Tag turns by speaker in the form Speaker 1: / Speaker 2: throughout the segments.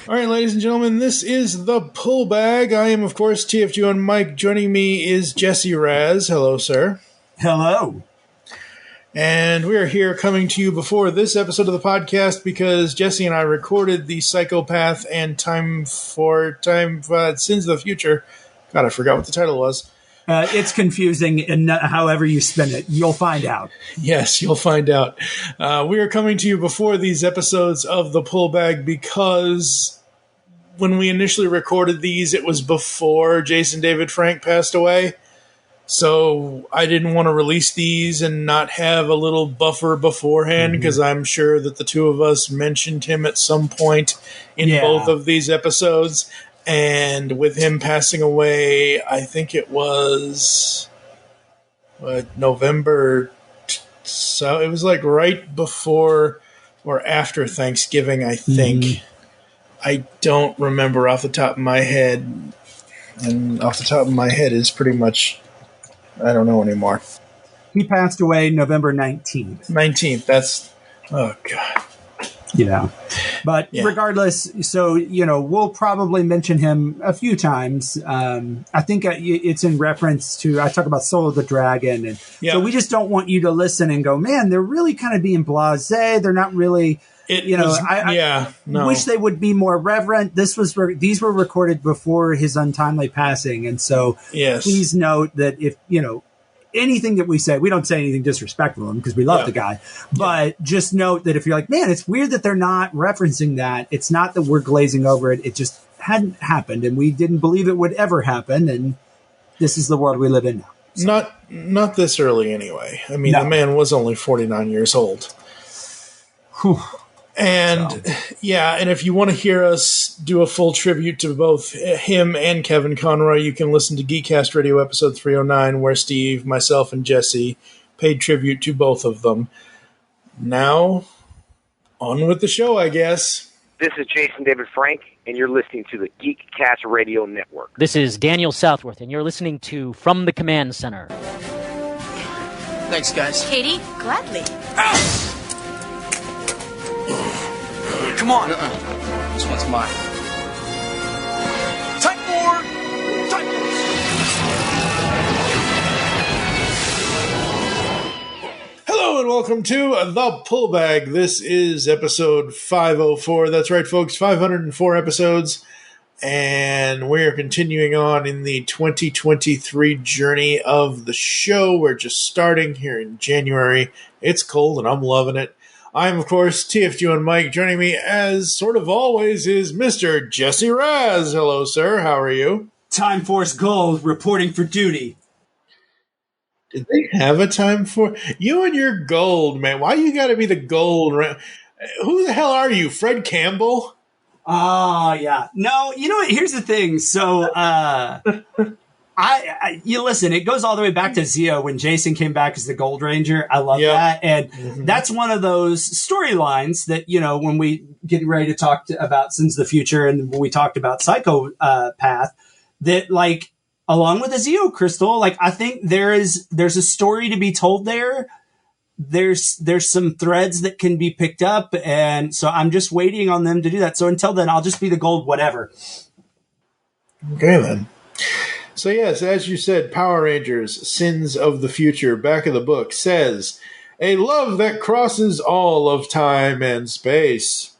Speaker 1: All right, ladies and gentlemen, this is the Pull Bag. I am, of course, TFG and Mike. Joining me is Jesse Raz. Hello, sir.
Speaker 2: Hello.
Speaker 1: And we are here coming to you before this episode of the podcast because Jesse and I recorded the Psychopath and Sins of the Future. God, I forgot what the title was.
Speaker 2: It's confusing, and however you spin it, you'll find out.
Speaker 1: Yes, you'll find out. We are coming to you before these episodes of the Pull Bag because when we initially recorded these, it was before Jason David Frank passed away. So I didn't want to release these and not have a little buffer beforehand because I'm sure that the two of us mentioned him at some point in both of these episodes. And with him passing away, I think it was November. So it was like right before or after Thanksgiving, I think. I don't remember off the top of my head. And off the top of my head is pretty much, I don't know anymore.
Speaker 2: He passed away November 19th.
Speaker 1: 19th. That's, oh, God.
Speaker 2: Yeah. But regardless, so, we'll probably mention him a few times. I think it's in reference to, I talk about Soul of the Dragon. And so we just don't want you to listen and go, man, they're really kind of being blasé. They're not really, I wish they would be more reverent. These were recorded before his untimely passing. And so please note that if, anything that we say, we don't say anything disrespectful to him because we love the guy, but just note that if you're like, man, it's weird that they're not referencing that. It's not that we're glazing over it. It just hadn't happened and we didn't believe it would ever happen. And this is the world we live in now. So. Not this early anyway. I mean, the man was only 49 years old.
Speaker 1: Whew. And and if you want to hear us do a full tribute to both him and Kevin Conroy, you can listen to Geekcast Radio episode 309, where Steve, myself, and Jesse paid tribute to both of them. Now, on with the show, I guess.
Speaker 3: This is Jason David Frank, and you're listening to the Geekcast Radio Network.
Speaker 4: This is Daniel Southworth, and you're listening to From the Command Center.
Speaker 5: Thanks, guys.
Speaker 6: Katie, gladly.
Speaker 5: Ow! Come on. This one's mine. Type 4! Type 4!
Speaker 1: Hello and welcome to The Pull Bag. This is episode 504. That's right, folks, 504 episodes. And we're continuing on in the 2023 journey of the show. We're just starting here in January. It's cold and I'm loving it. I'm, of course, TFG and Mike. Joining me, as sort of always, is Mr. Jesse Raz. Hello, sir. How are you?
Speaker 2: Time Force Gold reporting for duty.
Speaker 1: Did they have a Time Force? You and your gold, man. Why you got to be the gold? Who the hell are you, Fred Campbell?
Speaker 2: Oh, yeah. No, you know what? Here's the thing. So, you listen, it goes all the way back to Zeo when Jason came back as the Gold Ranger. I love that. And that's one of those storylines that, when we get ready to talk about Sins of the Future and when we talked about Psychopath, that like, along with the Zeo crystal, like I think there's a story to be told there. There's some threads that can be picked up. And so I'm just waiting on them to do that. So until then, I'll just be the gold, whatever.
Speaker 1: Okay, then. So yes, as you said, Power Rangers, Sins of the Future, back of the book, says, a love that crosses all of time and space.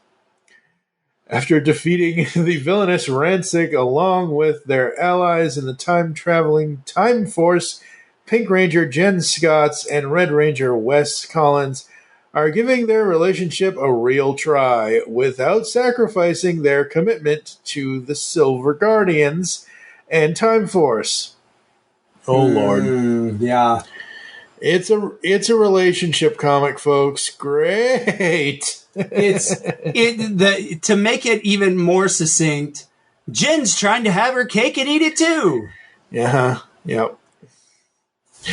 Speaker 1: After defeating the villainous Rancic along with their allies in the time-traveling Time Force, Pink Ranger Jen Scotts and Red Ranger Wes Collins are giving their relationship a real try without sacrificing their commitment to the Silver Guardians and Time Force. Oh, Lord.
Speaker 2: Yeah.
Speaker 1: It's a relationship comic, folks. Great.
Speaker 2: To make it even more succinct, Jen's trying to have her cake and eat it too.
Speaker 1: Yeah. Yep.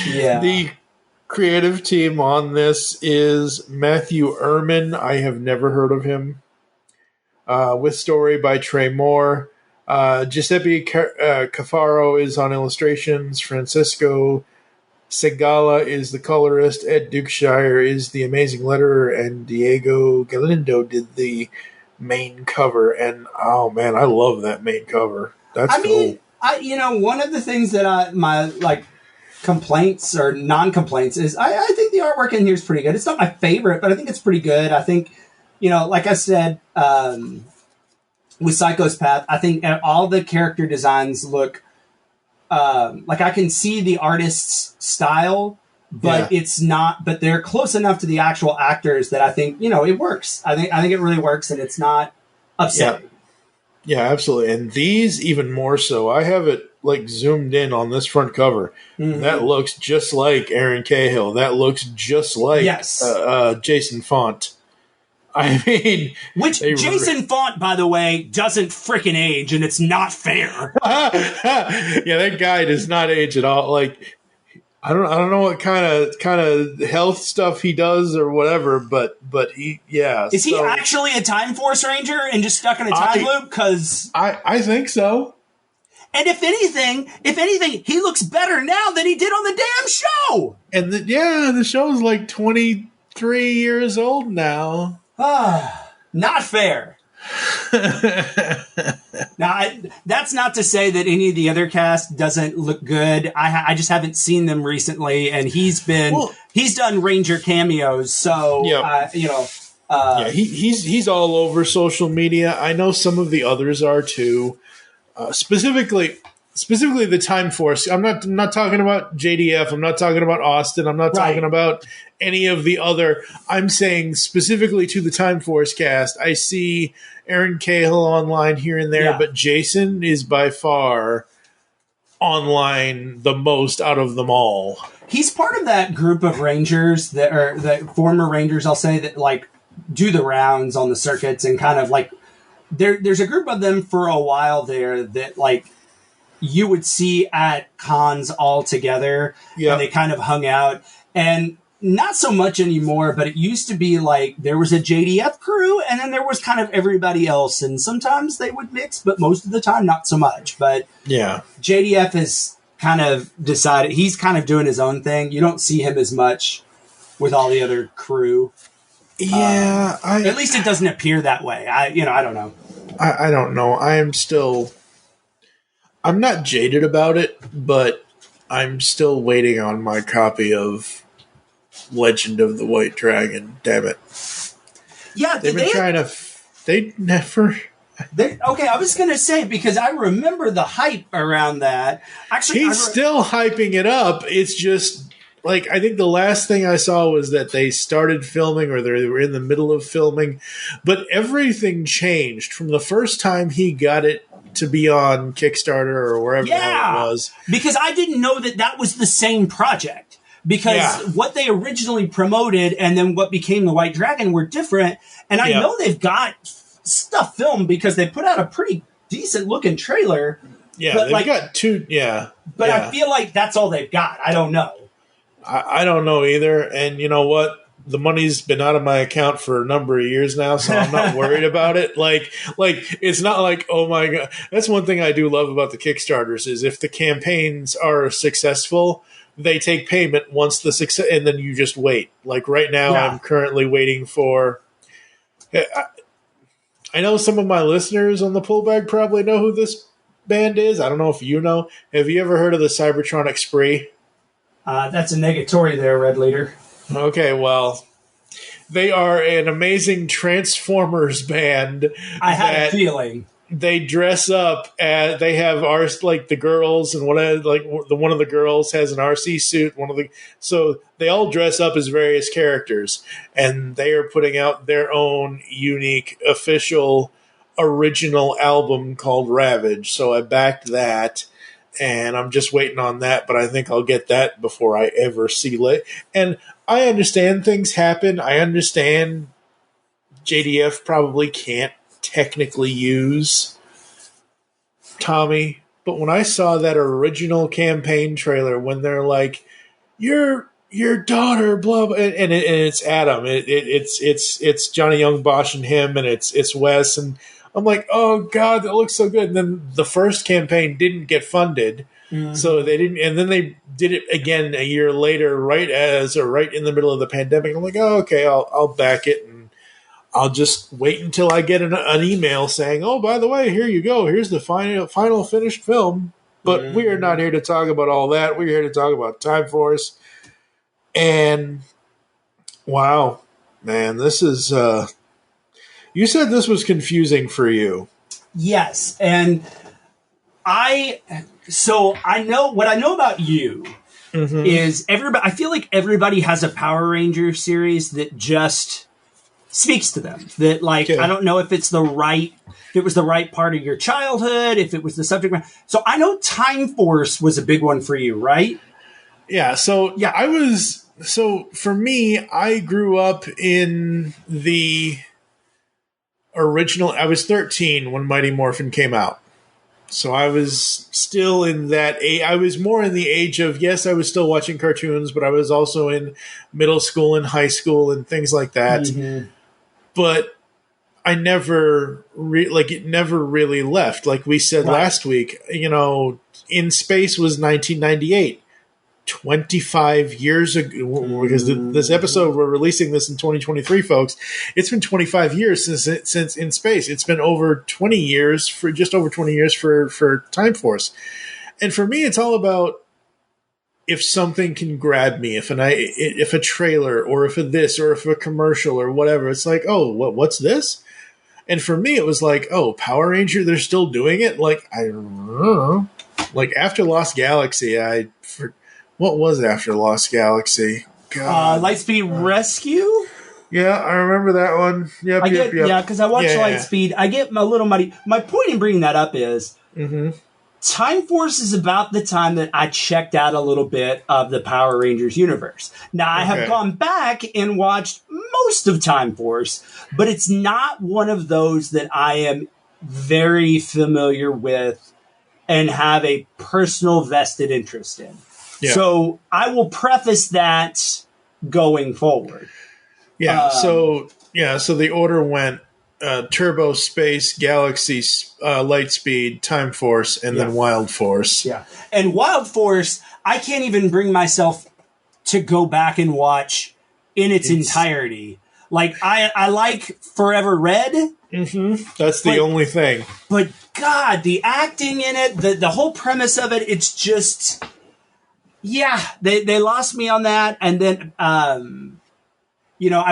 Speaker 2: Yeah.
Speaker 1: The creative team on this is Matthew Ehrman. I have never heard of him. With story by Trey Moore. Giuseppe Cafaro is on illustrations. Francisco Segala is the colorist. Ed Dukeshire is the amazing letterer. And Diego Galindo did the main cover, and oh man, I love that main cover. That's cool.
Speaker 2: One of the things that my complaints or non-complaints is I think the artwork in here is pretty good. It's not my favorite, but I think it's pretty good. I think, like I said, with Psycho's Path, I think all the character designs look like I can see the artist's style, but it's not. But they're close enough to the actual actors that I think it works. I think it really works, and it's not upsetting.
Speaker 1: Yeah, absolutely. And these even more so. I have it zoomed in on this front cover. Mm-hmm. That looks just like Aaron Cahill. That looks just like Jason Font. I mean,
Speaker 2: which Jason Font, by the way, doesn't frickin' age, and it's not fair.
Speaker 1: Yeah, that guy does not age at all. I don't know what kind of health stuff he does or whatever, but he
Speaker 2: is he actually a Time Force Ranger and just stuck in a time loop? Because
Speaker 1: I think so.
Speaker 2: And if anything, he looks better now than he did on the damn show.
Speaker 1: And the show's 23 years old now.
Speaker 2: Not fair. Now, that's not to say that any of the other cast doesn't look good. I just haven't seen them recently, and he's done Ranger cameos, so
Speaker 1: he's all over social media. I know some of the others are too. Specifically the Time Force. I'm not talking about JDF. I'm not talking about Austin. I'm not talking about any of the other. I'm saying specifically to the Time Force cast. I see Aaron Cahill online here and there, but Jason is by far online the most out of them all.
Speaker 2: He's part of that group of Rangers that former Rangers, I'll say, that do the rounds on the circuits and kind of there's a group of them for a while there that you would see at cons all together, and they kind of hung out, and not so much anymore, but it used to be there was a JDF crew, and then there was kind of everybody else, and sometimes they would mix, but most of the time not so much. But JDF has kind of decided he's kind of doing his own thing. You don't see him as much with all the other crew.
Speaker 1: Yeah,
Speaker 2: at least it doesn't appear that way. I don't know.
Speaker 1: I don't know. I'm not jaded about it, but I'm still waiting on my copy of Legend of the White Dragon. Damn it!
Speaker 2: Yeah,
Speaker 1: they've been trying to. They never.
Speaker 2: Okay, I was going to say, because I remember the hype around that. Actually,
Speaker 1: he's still hyping it up. It's just I think the last thing I saw was that they started filming, or they were in the middle of filming, but everything changed from the first time he got it to be on Kickstarter or wherever the hell it was.
Speaker 2: Because I didn't know that was the same project. Because what they originally promoted and then what became the White Dragon were different. And I know they've got stuff filmed because they put out a pretty decent looking trailer.
Speaker 1: Yeah, but they've got two. Yeah.
Speaker 2: But I feel like that's all they've got. I don't know.
Speaker 1: I don't know either. And you know what? The money's been out of my account for a number of years now, so I'm not worried about it. It's not oh my God. That's one thing I do love about the Kickstarters is if the campaigns are successful, they take payment once the success, and then you just wait. Right now, I'm currently waiting for. I know some of my listeners on the pullback probably know who this band is. I don't know if you know. Have you ever heard of the Cybertronic Spree?
Speaker 2: That's a negatory there, Red Leader.
Speaker 1: Okay, well, they are an amazing Transformers band.
Speaker 2: I had a feeling.
Speaker 1: They dress up they have the girls, and one of the girls has an RC suit. So they all dress up as various characters, and they are putting out their own unique official original album called Ravage. So I backed that. And I'm just waiting on that, but I think I'll get that before I ever see it. And I understand things happen. I understand JDF probably can't technically use Tommy, but when I saw that original campaign trailer, when they're your daughter, blah, blah, and it's Adam, it's Johnny Young Bosch and him, and it's Wes, and I'm like, oh God, that looks so good. And then the first campaign didn't get funded. Mm-hmm. So they didn't, and then they did it again a year later, right in the middle of the pandemic. I'm like, oh, okay, I'll back it. And I'll just wait until I get an email saying, "Oh, by the way, here you go. Here's the final finished film." But we are not here to talk about all that. We're here to talk about Time Force. And wow, man, this is. You said this was confusing for you.
Speaker 2: Yes, and I know what I know about you is everybody. I feel like everybody has a Power Ranger series that just speaks to them. That I don't know if it was the right part of your childhood, if it was the subject matter. So I know Time Force was a big one for you, right?
Speaker 1: Yeah. So for me, I grew up in the original. I was 13 when Mighty Morphin came out. So I was still in that age. I was more in the age of, yes, I was still watching cartoons, but I was also in middle school and high school and things like that. Mm-hmm. But I never, it never really left. Like we said last week, In Space was 1998. 25 years ago, because this episode, we're releasing this in 2023, folks. It's been 25 years since In Space. It's been over 20 years for Time Force. And for me, it's all about if something can grab me, if a trailer or if a this or if a commercial or whatever, it's like, oh, what's this? And for me, it was like, oh, Power Ranger, they're still doing it? Like, I don't know. Like after Lost Galaxy, what was after Lost Galaxy?
Speaker 2: Lightspeed Rescue?
Speaker 1: Yeah, I remember that one. Yep.
Speaker 2: Yeah, because I watched Lightspeed. I get my little money. My point in bringing that up is Time Force is about the time that I checked out a little bit of the Power Rangers universe. Now, I have gone back and watched most of Time Force, but it's not one of those that I am very familiar with and have a personal vested interest in. Yeah. So I will preface that going forward.
Speaker 1: Yeah. So the order went Turbo, Space, Galaxy, Lightspeed, Time Force, and then Wild Force.
Speaker 2: Yeah. And Wild Force, I can't even bring myself to go back and watch in its entirety. Like I like Forever Red.
Speaker 1: Mm-hmm. That's the only thing.
Speaker 2: But God, the acting in it, the whole premise of it, it's just. Yeah, they lost me on that. And then, I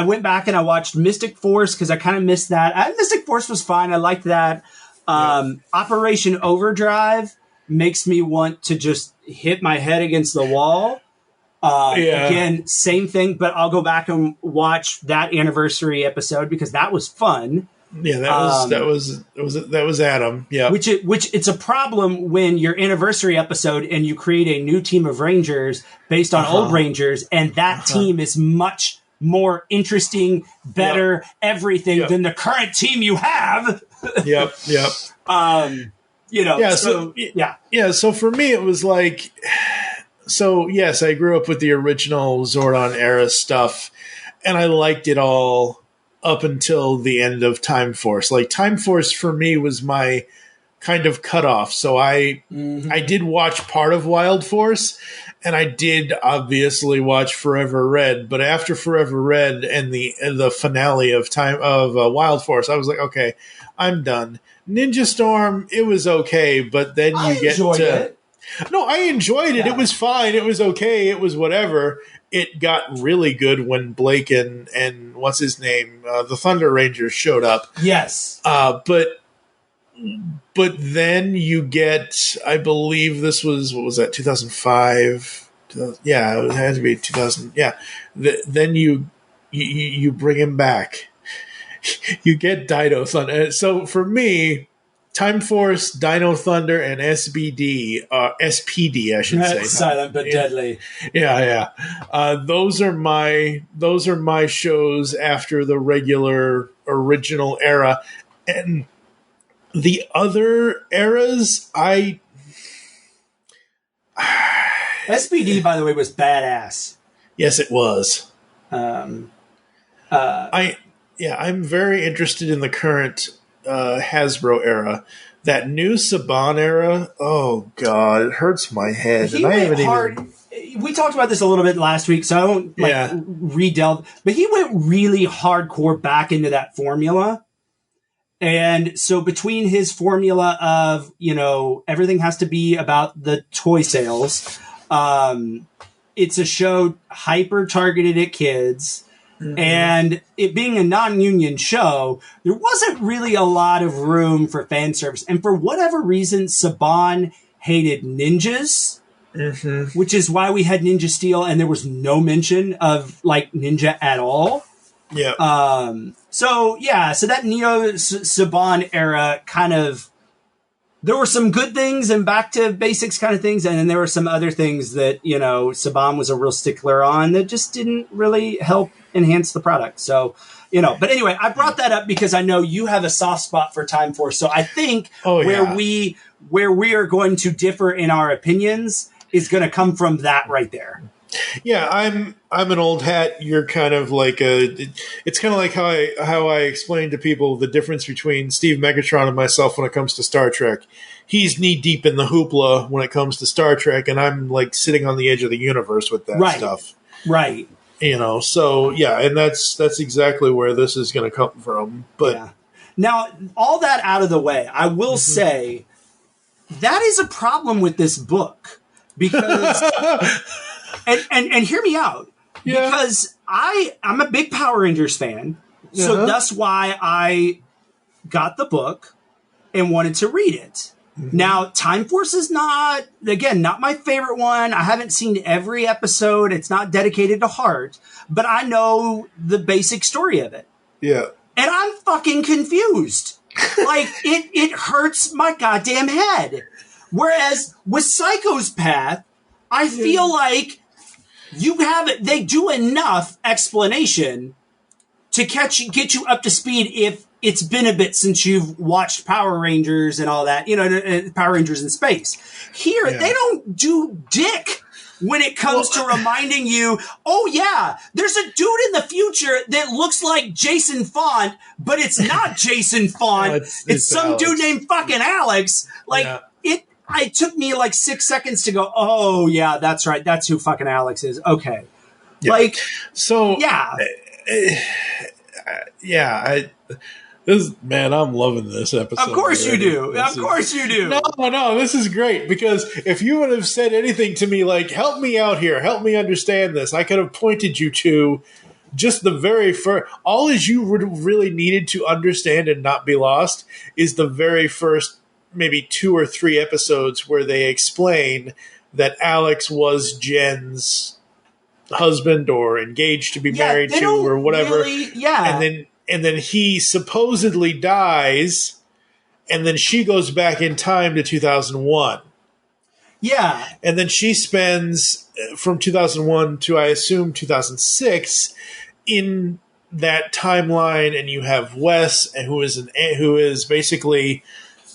Speaker 2: went back and I watched Mystic Force because I kind of missed that. Mystic Force was fine. I liked that. Operation Overdrive makes me want to just hit my head against the wall. Again, same thing, but I'll go back and watch that anniversary episode because that was fun.
Speaker 1: Yeah, that was Adam. Yeah,
Speaker 2: which it's a problem when your anniversary episode and you create a new team of Rangers based on old Rangers, and that team is much more interesting, better, everything than the current team you have.
Speaker 1: Yep. So for me, it was like, yes, I grew up with the original Zordon era stuff, and I liked it all. Up until the end of Time Force. Like Time Force for me was my kind of cutoff. So I did watch part of Wild Force, and I did obviously watch Forever Red. But after Forever Red and the finale of Wild Force, I was like, okay, I'm done. Ninja Storm, it was okay, but then I enjoyed it. No, I enjoyed it. Yeah. It was fine. It was okay. It was whatever. It got really good when Blake and what's his name, the Thunder Rangers showed up.
Speaker 2: Yes.
Speaker 1: But then you get, I believe this was, what was that, 2005? Yeah, it had to be 2000. Yeah. Then you bring him back. You get Dino Thunder. So for me, Time Force, Dino Thunder, and SPD, I should say.
Speaker 2: Silent but deadly.
Speaker 1: Yeah. Those are my shows after the regular original era, and the other eras.
Speaker 2: SPD, by the way, was badass.
Speaker 1: Yes, it was. I'm very interested in the current. Hasbro era, that new Saban era. Oh God, it hurts my head.
Speaker 2: He went hard. we talked about this a little bit last week, so I won't re-delve. But he went really hardcore back into that formula. And so between his formula of, everything has to be about the toy sales, it's a show hyper targeted at kids. Mm-hmm. And it being a non-union show, there wasn't really a lot of room for fan service. And for whatever reason, Saban hated ninjas, which is why we had Ninja Steel, and there was no mention of ninja at all.
Speaker 1: Yeah.
Speaker 2: So that Neo Saban era kind of, there were some good things and back to basics kind of things, and then there were some other things that, Saban was a real stickler on that just didn't really help enhance the product. So, but anyway, I brought that up because I know you have a soft spot for Time Force. So I think where we are going to differ in our opinions is going to come from that right there.
Speaker 1: Yeah, I'm an old hat. You're kind of like it's kind of like how I explain to people the difference between Steve Megatron and myself when it comes to Star Trek. He's knee deep in the hoopla when it comes to Star Trek, and I'm like sitting on the edge of the universe with that stuff.
Speaker 2: Right.
Speaker 1: So yeah, and that's exactly where this is going to come from. But
Speaker 2: now, all that out of the way, I will say that is a problem with this book because, and hear me out, because I'm a big Power Rangers fan, so that's why I got the book and wanted to read it. Now, Time Force is not my favorite one. I haven't seen every episode. It's not dedicated to Heart, but I know the basic story of it.
Speaker 1: Yeah.
Speaker 2: And I'm fucking confused. It hurts my goddamn head. Whereas with Psycho's Path, I feel like they do enough explanation to get you up to speed if it's been a bit since you've watched Power Rangers and all that, Power Rangers in space. Here, they don't do dick when it comes to reminding you, there's a dude in the future that looks like Jason Font, but it's not Jason Font. It's some Alex. Dude named fucking Alex. It took me 6 seconds to go, oh, yeah, that's right. That's who fucking Alex is. Okay.
Speaker 1: Yeah. I'm loving this episode.
Speaker 2: Of course you do.
Speaker 1: No, this is great because if you would have said anything to me like, help me out here, help me understand this, I could have pointed you to just the very first, all as you really needed to understand and not be lost is the very first maybe 2 or 3 episodes where they explain that Alex was Jen's husband or engaged to be married to or whatever. And then he supposedly dies, and then she goes back in time to 2001.
Speaker 2: Yeah.
Speaker 1: And then she spends from 2001 to, I assume, 2006 in that timeline, and you have Wes, who is basically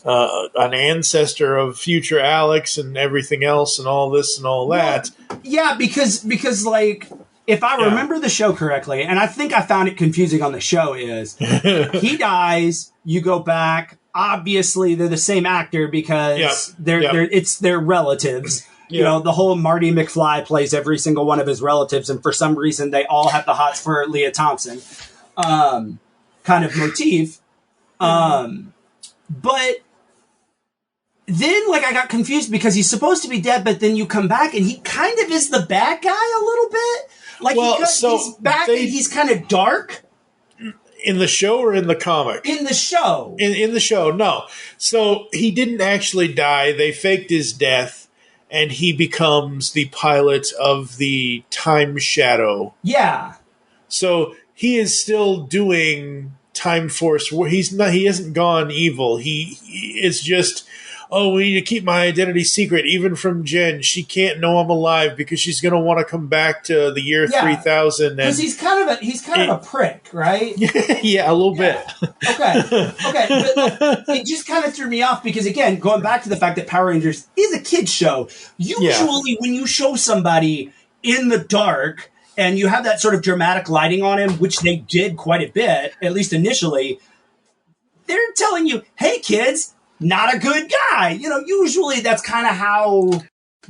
Speaker 1: an ancestor of future Alex and everything else and all this and all that.
Speaker 2: Yeah, because if I remember the show correctly, and I think I found it confusing on the show, is he dies, you go back. Obviously, they're the same actor because it's their relatives. Yep. The whole Marty McFly plays every single one of his relatives, and for some reason, they all have the hots for Leah Thompson kind of motif. But then, I got confused because he's supposed to be dead, but then you come back and he kind of is the bad guy a little bit. He's back and he's kind of dark.
Speaker 1: In the show or in the comic?
Speaker 2: In the show.
Speaker 1: In the show, no. So he didn't actually die. They faked his death, and he becomes the pilot of the Time Shadow.
Speaker 2: Yeah.
Speaker 1: So he is still doing Time Force. He hasn't gone evil. He is just, we need to keep my identity secret, even from Jen. She can't know I'm alive because she's going to want to come back to the year 3000.
Speaker 2: Because he's kind of a prick, right?
Speaker 1: Yeah, a little bit.
Speaker 2: Okay. But it just kind of threw me off because, again, going back to the fact that Power Rangers is a kid's show, usually when you show somebody in the dark and you have that sort of dramatic lighting on him, which they did quite a bit, at least initially, they're telling you, hey, kids, not a good guy. Usually that's kind of how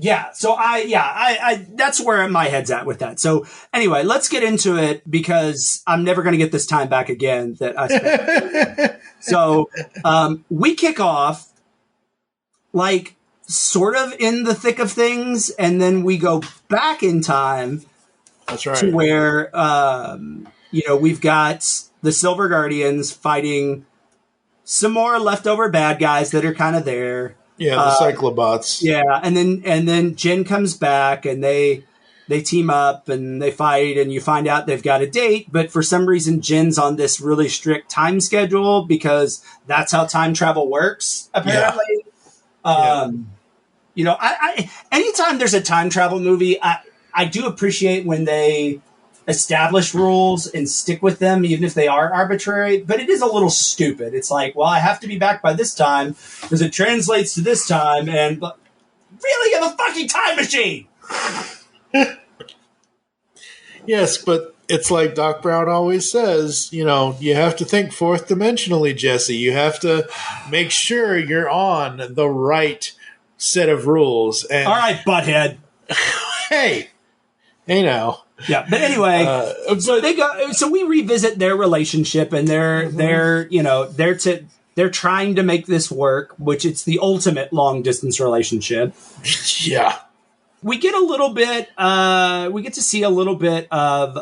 Speaker 2: Yeah. So I that's where my head's at with that. So anyway, let's get into it because I'm never going to get this time back again that I spent. So we kick off like sort of in the thick of things, and then we go back in time.
Speaker 1: That's right.
Speaker 2: To where we've got the Silver Guardians fighting some more leftover bad guys that are kind of there.
Speaker 1: Yeah, the Cyclobots.
Speaker 2: Yeah, and then Jin comes back and they team up and they fight, and you find out they've got a date, but for some reason Jin's on this really strict time schedule because that's how time travel works, apparently.
Speaker 1: Yeah.
Speaker 2: I anytime there's a time travel movie, I do appreciate when they establish rules and stick with them, even if they are arbitrary, but it is a little stupid. It's like, well, I have to be back by this time because it translates to this time, and really, you have a fucking time machine!
Speaker 1: Yes, but it's like Doc Brown always says, you have to think fourth dimensionally, Jesse. You have to make sure you're on the right set of rules. And
Speaker 2: all right, butthead.
Speaker 1: Hey now.
Speaker 2: Yeah, but anyway, so we revisit their relationship, and they're trying to make this work, which it's the ultimate long distance relationship.
Speaker 1: Yeah.
Speaker 2: We get a little bit, we get to see a little bit of,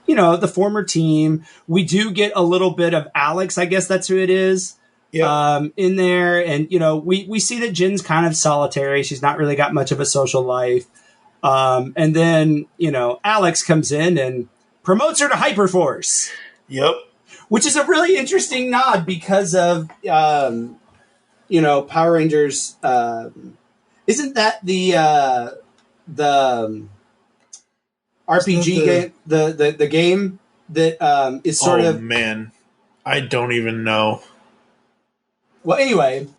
Speaker 2: the former team. We do get a little bit of Alex, I guess that's who it is, in there. And, we see that Jin's kind of solitary. She's not really got much of a social life. And then, Alex comes in and promotes her to Hyperforce.
Speaker 1: Yep.
Speaker 2: Which is a really interesting nod because of, Power Rangers, isn't that the RPG game, the game that is sort of...
Speaker 1: Oh, man. I don't even know.
Speaker 2: Well, anyway,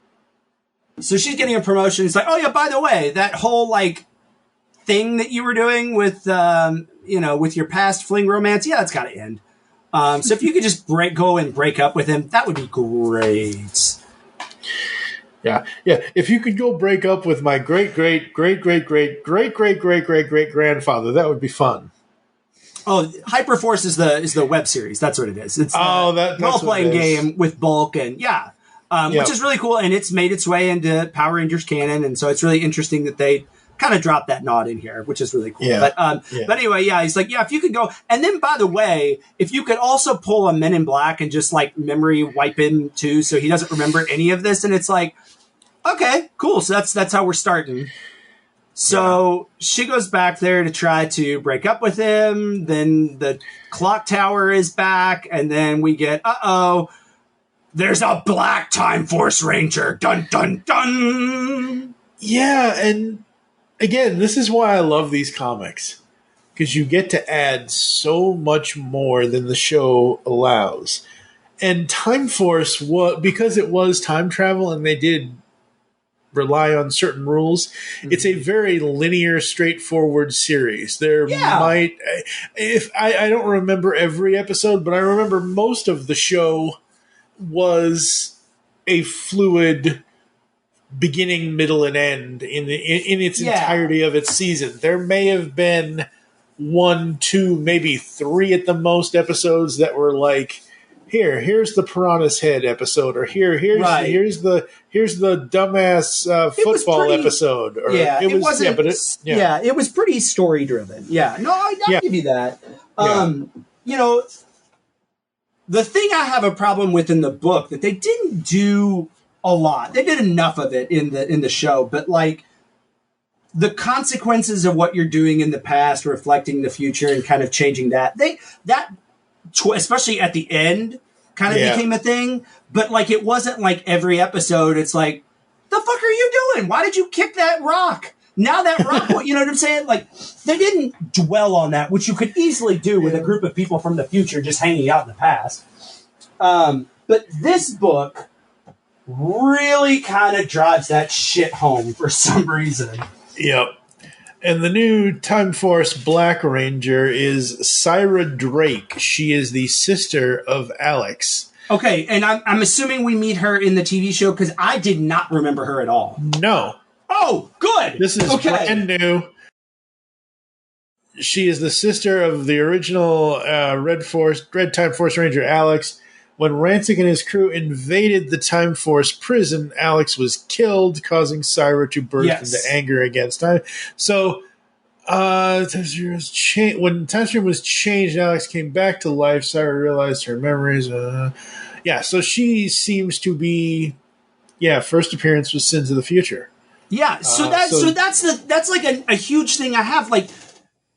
Speaker 2: so she's getting a promotion. It's like, oh, yeah, by the way, that whole, thing that you were doing with, with your past fling romance, yeah, that's got to end. So if you could just go and break up with him, that would be great.
Speaker 1: Yeah. If you could go break up with my great grandfather, that would be fun.
Speaker 2: Oh, Hyperforce is the web series. That's what it is. It's
Speaker 1: that's
Speaker 2: role-playing game with Bulk, and which is really cool, and it's made its way into Power Rangers canon, and so it's really interesting that they kind of dropped that nod in here, which is really cool.
Speaker 1: Yeah.
Speaker 2: But anyway, he's like, if you could go, and then by the way, if you could also pull a Men in Black and just memory wipe him too, so he doesn't remember any of this, and it's like, okay, cool. So that's how we're starting. So she goes back there to try to break up with him. Then the clock tower is back, and then we get, there's a black Time Force Ranger. Dun dun dun.
Speaker 1: Yeah, and again, this is why I love these comics, because you get to add so much more than the show allows. And Time Force, because it was time travel and they did rely on certain rules, it's a very linear, straightforward series. There might, if I don't remember every episode, but I remember most of the show was a fluid beginning, middle, and end in its entirety of its season. There may have been 1, 2, maybe 3 at the most episodes that were like, here's the Piranha's Head episode, or here's the dumbass football episode. Or
Speaker 2: it was pretty story driven. Yeah, no, I'll give you that. The thing I have a problem with in the book that they didn't do a lot. They did enough of it in the show, but the consequences of what you're doing in the past, reflecting the future, and kind of changing that. Especially at the end, kind of became a thing. But it wasn't every episode. It's like, the fuck are you doing? Why did you kick that rock? Now that rock, you know what I'm saying? They didn't dwell on that, which you could easily do with a group of people from the future just hanging out in the past. But this book really kind of drives that shit home for some reason.
Speaker 1: Yep. And the new Time Force Black Ranger is Syra Drake. She is the sister of Alex.
Speaker 2: Okay, and I'm assuming we meet her in the TV show, because I did not remember her at all.
Speaker 1: No.
Speaker 2: Oh, good.
Speaker 1: This is brand new. She is the sister of the original Red Time Force Ranger Alex. When Rancic and his crew invaded the Time Force prison, Alex was killed, causing Syra to burst into anger against Time. So, when Time Stream was changed, Alex came back to life. Syra realized her memories. So she seems to be, first appearance was Sins of the Future.
Speaker 2: Yeah, that's like a huge thing I have. Like,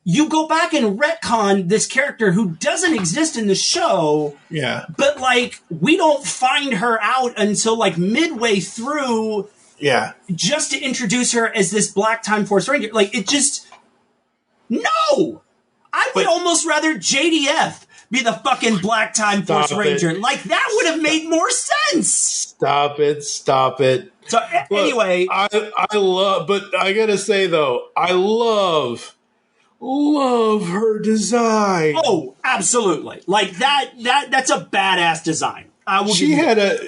Speaker 2: you go back and retcon this character who doesn't exist in the show.
Speaker 1: Yeah.
Speaker 2: But, like, we don't find her out until, like, midway through.
Speaker 1: Yeah.
Speaker 2: Just to introduce her as this Black Time Force Ranger. Like, it just... No! I would almost rather JDF be the fucking Black Time Force Ranger. Like, that would have made more sense!
Speaker 1: Stop it.
Speaker 2: So, anyway...
Speaker 1: I love... But I gotta say, though, I love her design.
Speaker 2: Oh, absolutely! Like that's a badass design.
Speaker 1: She had a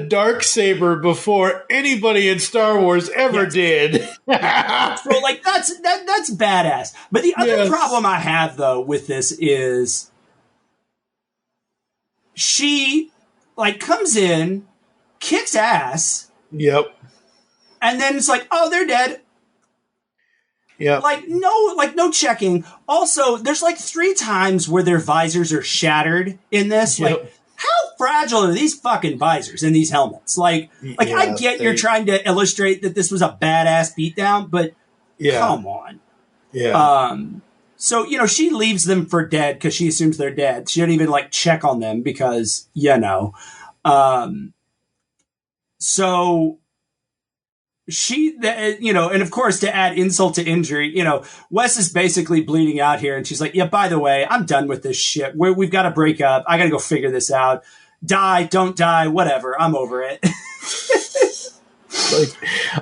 Speaker 1: Darksaber before anybody in Star Wars ever did.
Speaker 2: So like that's badass. But the other problem I have though with this is she like comes in, kicks ass.
Speaker 1: Yep.
Speaker 2: And then it's like, oh, they're dead.
Speaker 1: Yeah.
Speaker 2: Like no checking. Also, there's like 3 times where their visors are shattered in this.
Speaker 1: Yep.
Speaker 2: Like, how fragile are these fucking visors in these helmets? Like I get you're trying to illustrate that this was a badass beatdown, but come on.
Speaker 1: Yeah.
Speaker 2: So, she leaves them for dead because she assumes they're dead. She doesn't even like check on them because, so she, and of course, to add insult to injury, Wes is basically bleeding out here. And she's like, yeah, by the way, I'm done with this shit. We've got to break up. I got to go figure this out. Die, don't die, whatever. I'm over it.
Speaker 1: Like,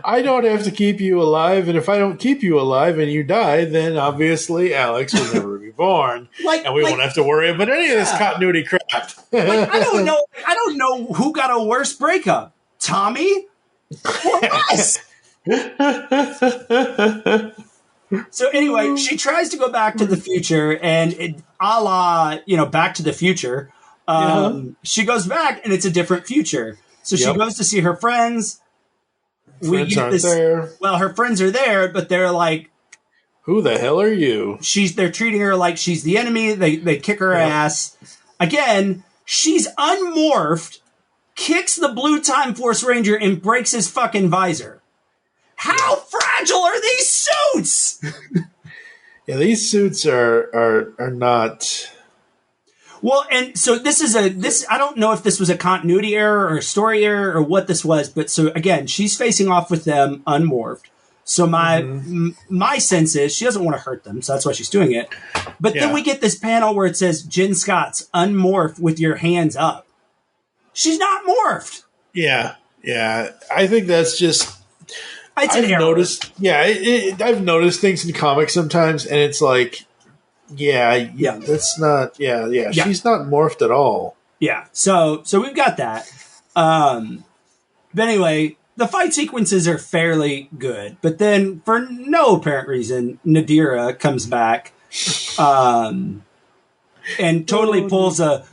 Speaker 1: I don't have to keep you alive. And if I don't keep you alive and you die, then obviously Alex will never be born. And we won't have to worry about any of this continuity crap.
Speaker 2: I don't know who got a worse breakup. Tommy? Or us? So anyway, she tries to go back to the future, and a la, Back to the Future, she goes back, and it's a different future. So she goes to see her friends.
Speaker 1: Friends aren't there.
Speaker 2: Well, her friends are there, but they're like,
Speaker 1: who the hell are you?
Speaker 2: They're treating her like she's the enemy. They kick her ass. Again, she's unmorphed, kicks the blue Time Force Ranger, and breaks his fucking visor. How fragile are these suits?
Speaker 1: Yeah, these suits are not.
Speaker 2: Well, and so this I don't know if this was a continuity error or a story error or what this was, but so again, she's facing off with them unmorphed. So my sense is she doesn't want to hurt them, so that's why she's doing it. But then we get this panel where it says Jen Scott's unmorphed with your hands up. She's not morphed.
Speaker 1: Yeah. I think that's just. I've noticed. Yeah, I've noticed things in comics sometimes, and it's like. Yeah, that's not. Yeah. She's not morphed at all.
Speaker 2: Yeah, so we've got that. But anyway, the fight sequences are fairly good. But then, for no apparent reason, Nadira comes back, and totally pulls a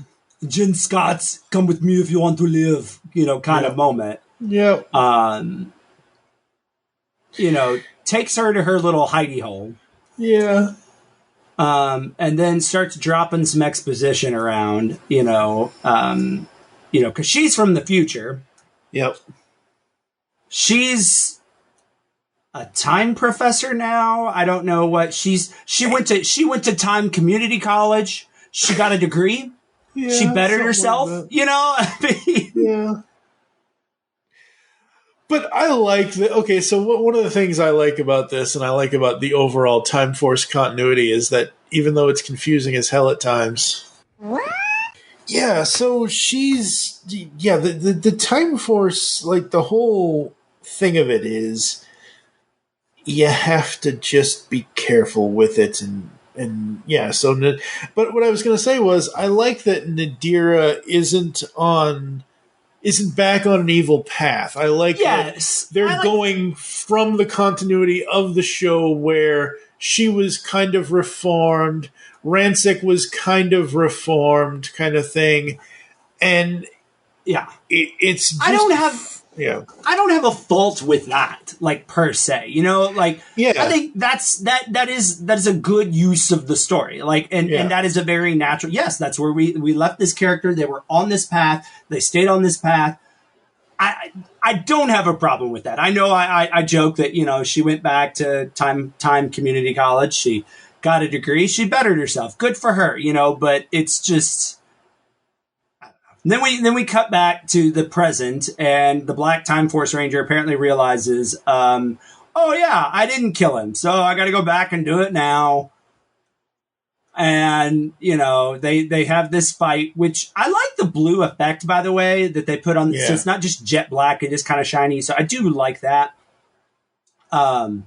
Speaker 2: Jen Scott's "Come with me if you want to live," kind of moment.
Speaker 1: Yeah.
Speaker 2: Takes her to her little hidey hole.
Speaker 1: Yeah.
Speaker 2: And then starts dropping some exposition around, because she's from the future.
Speaker 1: Yep.
Speaker 2: She's a time professor now. I don't know what she went to Time Community College. She got a degree.
Speaker 1: Yeah,
Speaker 2: she bettered herself.
Speaker 1: Yeah. But I like that. Okay, so one of the things I like about this, and I like about the overall Time Force continuity, is that even though it's confusing as hell at times. What? Yeah, so she's. Yeah, the Time Force, like the whole thing of it is, you have to just be careful with it, and yeah. So, but what I was going to say was, I like that Nadira isn't on. isn't back on an evil path. I like that they're going from the continuity of the show where she was kind of reformed, Rancic was kind of reformed, kind of thing, and it's just,
Speaker 2: I don't have a fault with that, like, per se, you know, like, I think that is a good use of the story, like, and that is a very natural, that's where we left this character, they were on this path, they stayed on this path. I don't have a problem with that. I know I joke that, you know, she went back to time community college, she got a degree, she bettered herself, good for her, you know, but it's just... Then we cut back to the present, and the Black Time Force Ranger apparently realizes, I didn't kill him, so I got to go back and do it now. And you know, they have this fight, which I like the blue effect, by the way, that they put on. So it's not just jet black; it is kind of shiny. So I do like that. And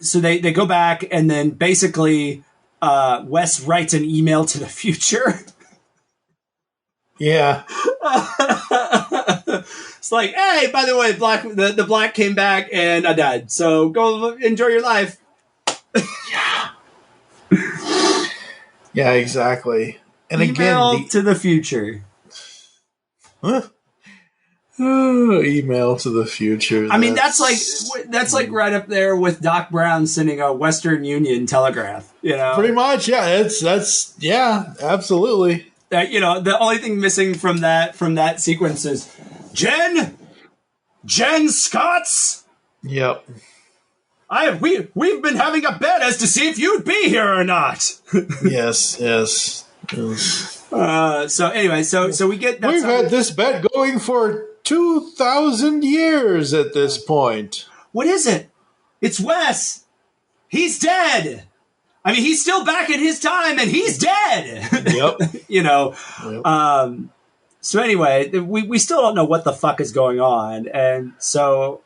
Speaker 2: so they go back, and then basically, Wes writes an email to the future.
Speaker 1: Yeah.
Speaker 2: It's like, hey, by the way, the black came back and I died. So go enjoy your life.
Speaker 1: Yeah, exactly. And
Speaker 2: email
Speaker 1: again,
Speaker 2: to the future.
Speaker 1: Huh? Email to the future.
Speaker 2: I mean, that's like right up there with Doc Brown sending a Western Union telegraph. You know,
Speaker 1: pretty much. Yeah, that's absolutely.
Speaker 2: You know, the only thing missing from that sequence is Jen Scotts.
Speaker 1: Yep.
Speaker 2: We've been having a bet as to see if you'd be here or not.
Speaker 1: Yes.
Speaker 2: So anyway, so we get.
Speaker 1: We've had this bet going for 2,000 years at this point.
Speaker 2: What is it? It's Wes. He's dead. I mean, he's still back in his time, and he's dead.
Speaker 1: Yep.
Speaker 2: You know. Yep. So anyway, we still don't know what the fuck is going on, and so,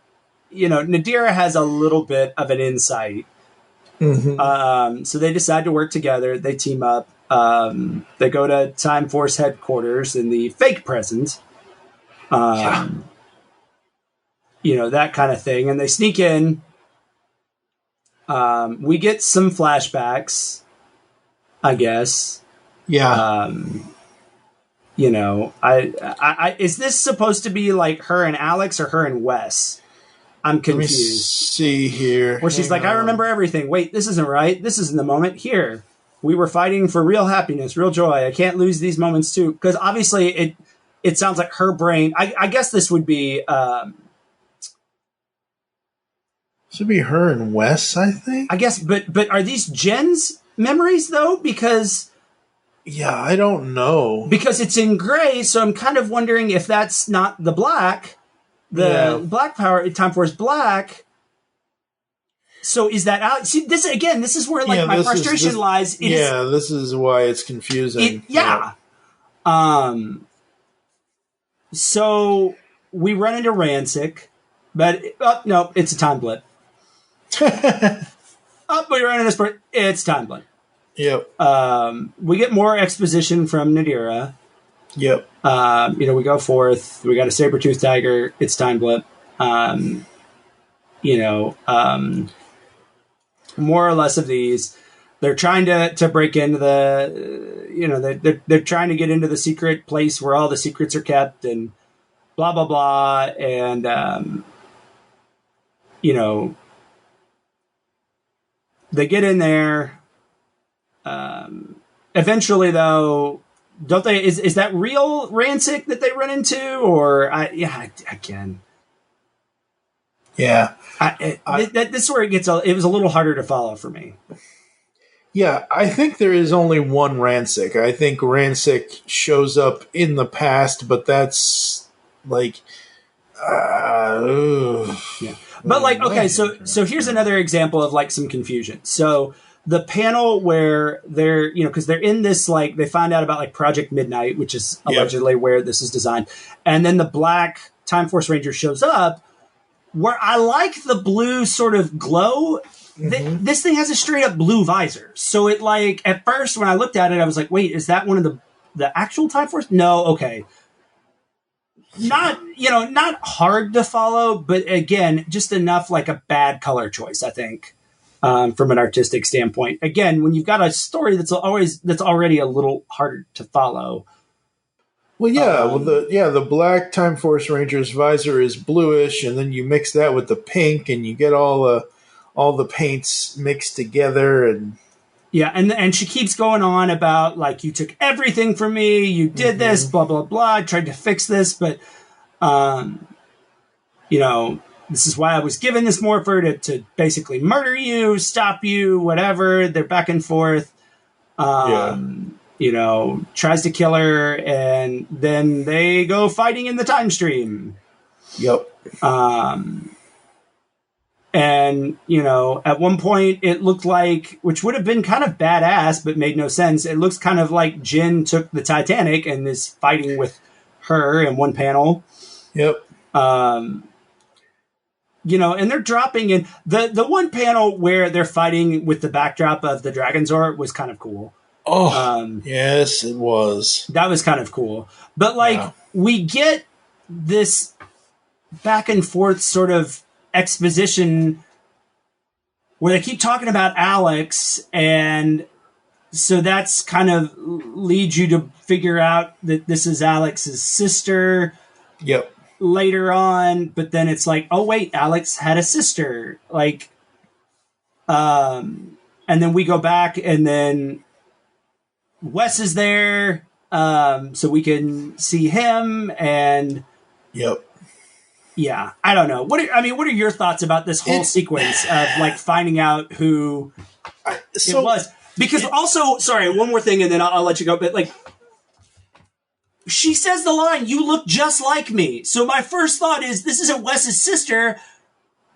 Speaker 2: you know, Nadira has a little bit of an insight. Mm-hmm. So they decide to work together. They team up. They go to Time Force headquarters in the fake present. You know, that kind of thing, and they sneak in. We get some flashbacks, I guess.
Speaker 1: Yeah.
Speaker 2: You know, I is this supposed to be like her and Alex or her and Wes? I'm confused.
Speaker 1: Let me see here.
Speaker 2: Where she's like, I remember everything. Wait, this isn't right. This isn't the moment. Here, we were fighting for real happiness, real joy. I can't lose these moments too. Because obviously it sounds like her brain. I guess this would be...
Speaker 1: should be her and Wes, I think.
Speaker 2: I guess, but are these Jen's memories though? Because
Speaker 1: I don't know.
Speaker 2: Because it's in gray, so I'm kind of wondering if that's not the black, Black Power Time Force Black. So is that out? See, this again. This is where like my frustration lies.
Speaker 1: This is why it's confusing.
Speaker 2: So we run into Rancic, but no, it's a time blip. We run into Spurt. It's time blip.
Speaker 1: Yep.
Speaker 2: We get more exposition from Nadira.
Speaker 1: Yep.
Speaker 2: You know, we go forth. We got a saber-toothed tiger. It's time blip. You know, more or less of these. They're trying to break into the, you know, they're trying to get into the secret place where all the secrets are kept and blah, blah, blah. And, you know, they get in there. Eventually, though, don't they? Is that real Rancic that they run into, or again?
Speaker 1: Yeah,
Speaker 2: this is where it gets. It was a little harder to follow for me.
Speaker 1: Yeah, I think there is only one Rancic. I think Rancic shows up in the past, but that's like,
Speaker 2: yeah. But like, okay, so here's another example of like some confusion. So the panel where they're, you know, because they're in this, like, they find out about like Project Midnight, which is allegedly where this is designed, and then the Black Time Force Ranger shows up, where I like the blue sort of glow. Mm-hmm. This thing has a straight up blue visor, so it, like, at first when I looked at it, I was like, wait, is that one of the actual Time Force? No, okay. not hard to follow, but again, just enough like a bad color choice, I think, from an artistic standpoint. Again, when you've got a story that's already a little harder to follow.
Speaker 1: Well, yeah, the black Time Force Ranger's visor is bluish, and then you mix that with the pink, and you get all the paints mixed together, and
Speaker 2: yeah, and she keeps going on about like, you took everything from me, you did this, blah blah blah. I tried to fix this, but this is why I was given this morpher to basically murder you, stop you, whatever. They're back and forth. Tries to kill her, and then they go fighting in the time stream.
Speaker 1: Yep.
Speaker 2: And, at one point it looked like, which would have been kind of badass, but made no sense. It looks kind of like Jen took the Titanic and is fighting with her in one panel.
Speaker 1: Yep.
Speaker 2: And they're dropping in the one panel where they're fighting with the backdrop of the Dragonzord was kind of cool.
Speaker 1: Oh, yes, it was.
Speaker 2: That was kind of cool. But we get this back and forth sort of exposition where they keep talking about Alex, and so that's kind of leads you to figure out that this is Alex's sister.
Speaker 1: Yep.
Speaker 2: Later on, but then it's like, oh wait, Alex had a sister. And then we go back, and then Wes is there, so we can see him, and
Speaker 1: yep.
Speaker 2: Yeah, I don't know. What are your thoughts about this whole sequence of like finding out who it was? Because also, sorry, one more thing, and then I'll let you go. But like, she says the line, "You look just like me." So my first thought is, this isn't Wes's sister.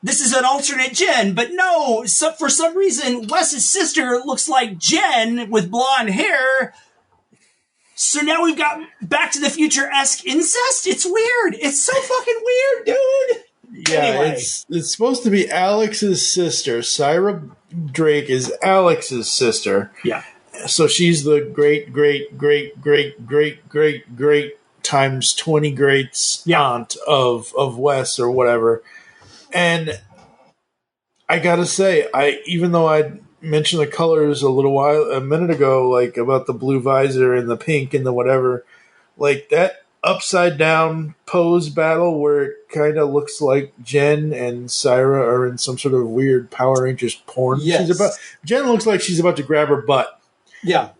Speaker 2: This is an alternate Jen. But no, for some reason, Wes's sister looks like Jen with blonde hair. So now we've got Back to the Future-esque incest. It's weird. It's so fucking weird, dude.
Speaker 1: Yeah,
Speaker 2: anyway.
Speaker 1: It's supposed to be Alex's sister. Syra Drake is Alex's sister.
Speaker 2: Yeah.
Speaker 1: So she's the great times 20 greats aunt of Wes or whatever. And I gotta say, even though I mentioned the colors a minute ago, like about the blue visor and the pink and the whatever, like that upside down pose battle where it kind of looks like Jen and Syra are in some sort of weird Power Rangers porn.
Speaker 2: Yes.
Speaker 1: Jen looks like she's about to grab her butt.
Speaker 2: Yeah.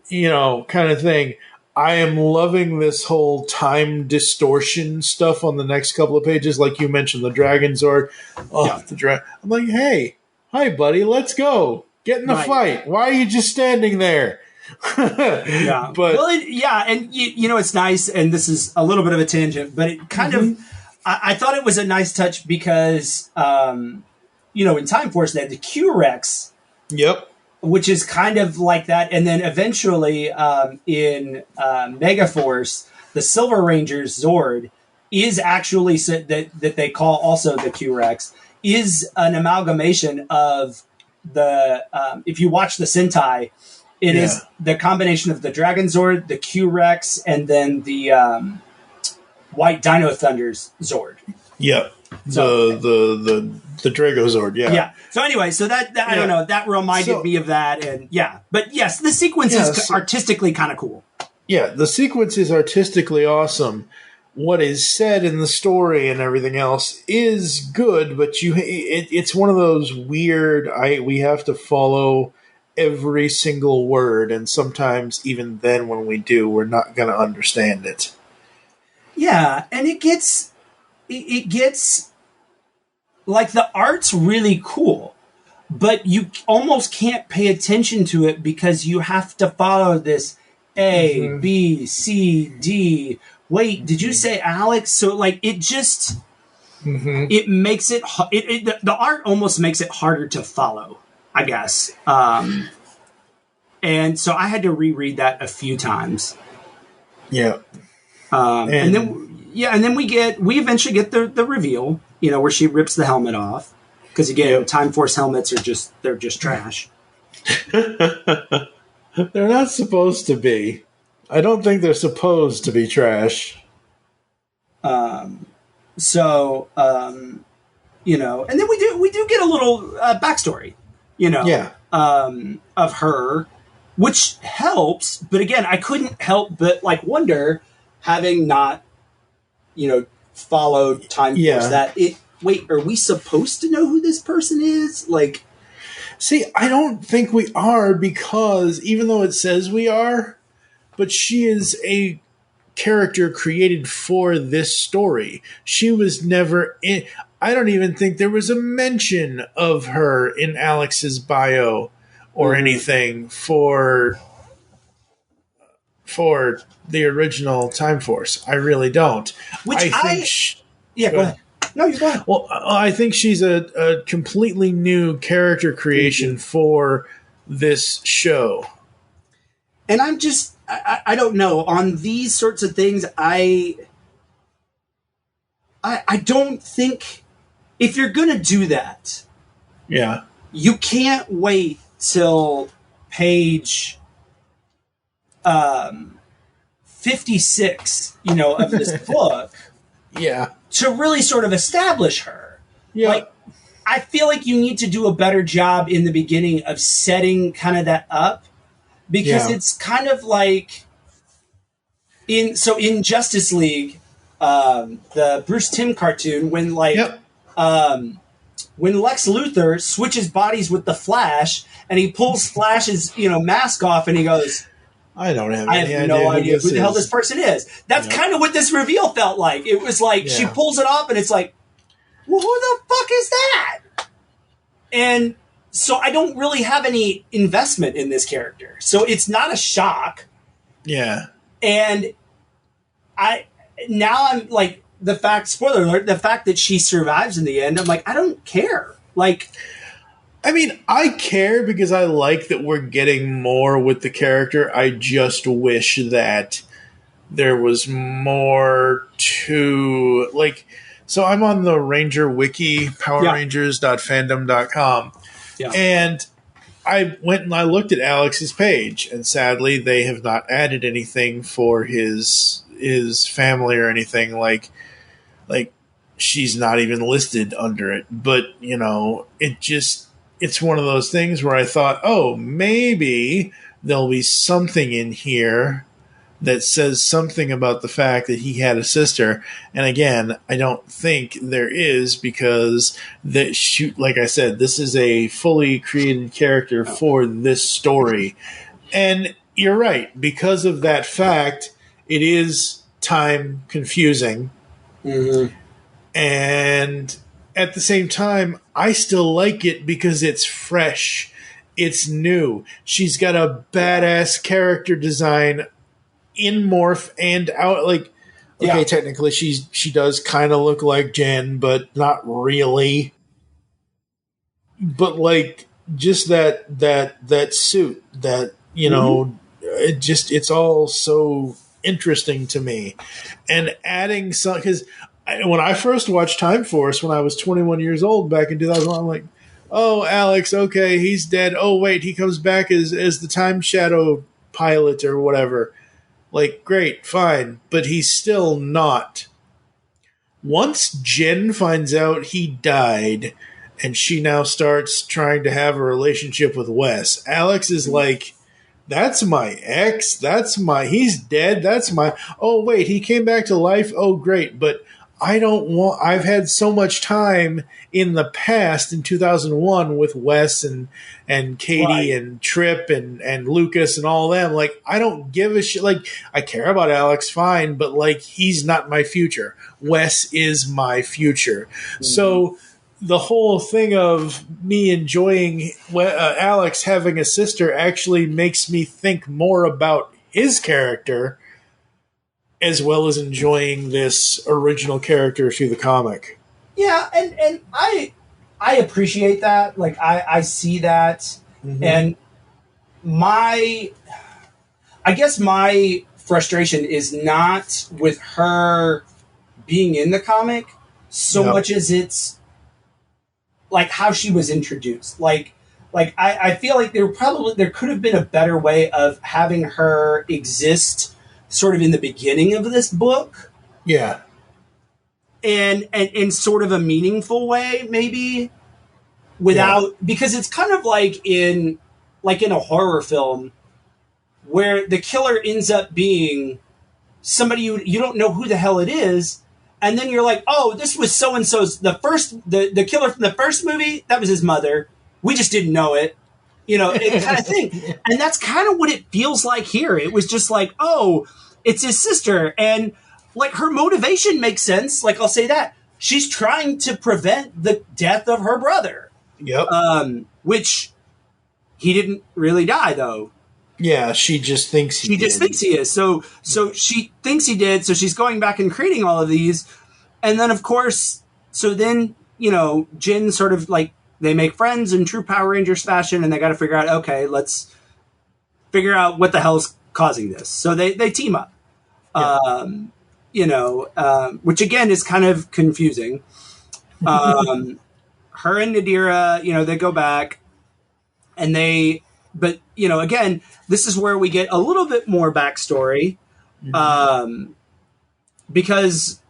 Speaker 1: Kind of thing. I am loving this whole time distortion stuff on the next couple of pages. Like you mentioned, the Dragonzord. I'm like, hey, hi, buddy, let's go. Get in the fight. Why are you just standing there?
Speaker 2: Yeah.
Speaker 1: But
Speaker 2: and it's nice, and this is a little bit of a tangent, but it kind of, I thought it was a nice touch because, in Time Force, they had the Q-Rex.
Speaker 1: Yep.
Speaker 2: Which is kind of like that. And then eventually in Megaforce, the Silver Ranger's Zord is actually, that they call also the Q-Rex, is an amalgamation of the, if you watch the Sentai, it is the combination of the Dragon Zord, the Q-Rex, and then the White Dino Thunder's Zord.
Speaker 1: Yep. The Dragozord,
Speaker 2: yeah. So anyway, that I don't know, that reminded me of that, and but yes, the sequence is artistically kind of cool.
Speaker 1: Yeah, the sequence is artistically awesome. What is said in the story and everything else is good, but it's one of those weird. We have to follow every single word, and sometimes even then, when we do, we're not going to understand it.
Speaker 2: Yeah, and it gets like the art's really cool, but you almost can't pay attention to it because you have to follow this A, B, C, D. Wait, did you say Alex? So like it just it makes it the art almost makes it harder to follow, I guess. And so I had to reread that a few times.
Speaker 1: Yeah.
Speaker 2: And then we eventually get the reveal, where she rips the helmet off. Because again, Time Force helmets they're just trash.
Speaker 1: They're not supposed to be. I don't think they're supposed to be trash.
Speaker 2: So, you know, and then we do get a little backstory, you know, of her, which helps. But again, I couldn't help but like wonder, having not, you know, followed Time Force, that wait, are we supposed to know who this person is? Like,
Speaker 1: see, I don't think we are, because even though it says we are, but she is a character created for this story. She was never in. I don't even think there was a mention of her in Alex's bio or anything for the original Time Force. I really don't.
Speaker 2: Which I think go ahead. No, you go ahead.
Speaker 1: Well, I think she's a completely new character creation for this show.
Speaker 2: And I'm just, I don't know, on these sorts of things, I don't think, if you're going to do that, you can't wait till page 56, you know, of this book. To really sort of establish her. Like, I feel like you need to do a better job in the beginning of setting kind of that up, because it's kind of like in Justice League, the Bruce Timm cartoon, when when Lex Luthor switches bodies with the Flash and he pulls Flash's, you know, mask off and he goes,
Speaker 1: I have
Speaker 2: no idea who the hell this person is. That's kind of what this reveal felt like. It was like she pulls it off and it's like, well, who the fuck is that? And so I don't really have any investment in this character. So it's not a shock. And I'm like, spoiler alert, the fact that she survives in the end, I'm like, I don't care. Like,
Speaker 1: I mean, I care because I like that we're getting more with the character. I just wish that there was more to, like, so I'm on the Ranger Wiki, powerrangers.fandom.com, and I went and I looked at Alex's page, and sadly they have not added anything for his family or anything, like she's not even listed under it. But, you know, it's one of those things where I thought, oh, maybe there'll be something in here that says something about the fact that he had a sister. And again, I don't think there is, because like I said, this is a fully created character for this story. And you're right, because of that fact, it is time confusing. And at the same time, I still like it because it's fresh. It's new. She's got a badass character design in morph and out. Like, okay, technically she does kind of look like Jen, but not really. But like, just that suit, that, you know, it's all so interesting to me. And adding some, because when I first watched Time Force when I was 21 years old back in 2001, I'm like, oh, Alex, okay, he's dead. Oh, wait, he comes back as the Time Shadow pilot or whatever. Like, great, fine, but he's still not. Once Jen finds out he died and she now starts trying to have a relationship with Wes, Alex is like, that's my ex, he's dead, oh, wait, he came back to life, oh, great, but I've had so much time in the past in 2001 with Wes and Katie and Trip and Lucas and all them. Like, I don't give a shit. Like, I care about Alex, fine, but like, he's not my future. Wes is my future. So the whole thing of me enjoying Alex having a sister actually makes me think more about his character, as well as enjoying this original character through the comic.
Speaker 2: Yeah, and I appreciate that. Like, I see that. And I guess my frustration is not with her being in the comic so much as it's like how she was introduced. Like I feel like there could have been a better way of having her exist sort of in the beginning of this book.
Speaker 1: Yeah.
Speaker 2: and in sort of a meaningful way, maybe, because it's kind of like in a horror film where the killer ends up being somebody you don't know who the hell it is, and then you're like, oh, this was so and so's the killer from the first movie. That was his mother. We just didn't know it. It kind of thing. And that's kind of what it feels like here. It was just like, oh, it's his sister. And like her motivation makes sense. Like, I'll say that. She's trying to prevent the death of her brother.
Speaker 1: Yep.
Speaker 2: Which he didn't really die, though.
Speaker 1: Yeah, she just thinks he did.
Speaker 2: She just thinks he is. So she thinks he did. So she's going back and creating all of these. And then, of course, Jin sort of like, they make friends in true Power Rangers fashion, and they got to figure out, okay, let's figure out what the hell's causing this. So they team up, which again is kind of confusing. Her and Nadira, they go back, and but again, this is where we get a little bit more backstory, because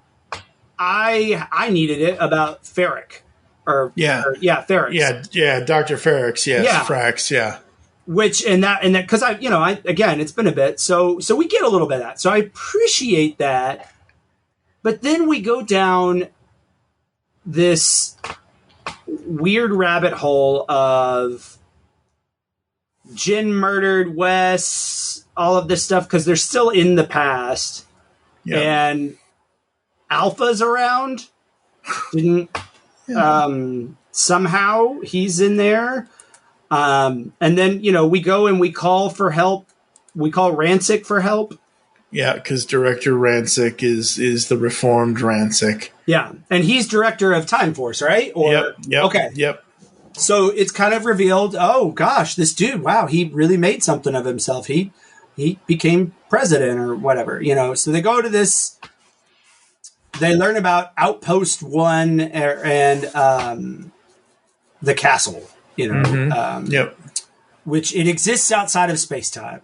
Speaker 2: I needed it about Ferric. Ferrix.
Speaker 1: Yeah, Dr. Ferrix, yes,
Speaker 2: yeah.
Speaker 1: Frax, yeah.
Speaker 2: Which and that because again, it's been a bit, so we get a little bit of that. So I appreciate that. But then we go down this weird rabbit hole of Jin murdered Wes, all of this stuff, because they're still in the past. Yeah. And Alpha's around. Somehow he's in there. And then, we go and we call for help. We call Rancic for help.
Speaker 1: Yeah, because Director Rancic is the reformed Rancic.
Speaker 2: Yeah, and he's director of Time Force, right?
Speaker 1: Yep.
Speaker 2: Okay.
Speaker 1: Yep.
Speaker 2: So it's kind of revealed, oh, gosh, this dude, wow, he really made something of himself. He became president or whatever, So they go to this... They learn about Outpost 1 and the castle, which it exists outside of space-time.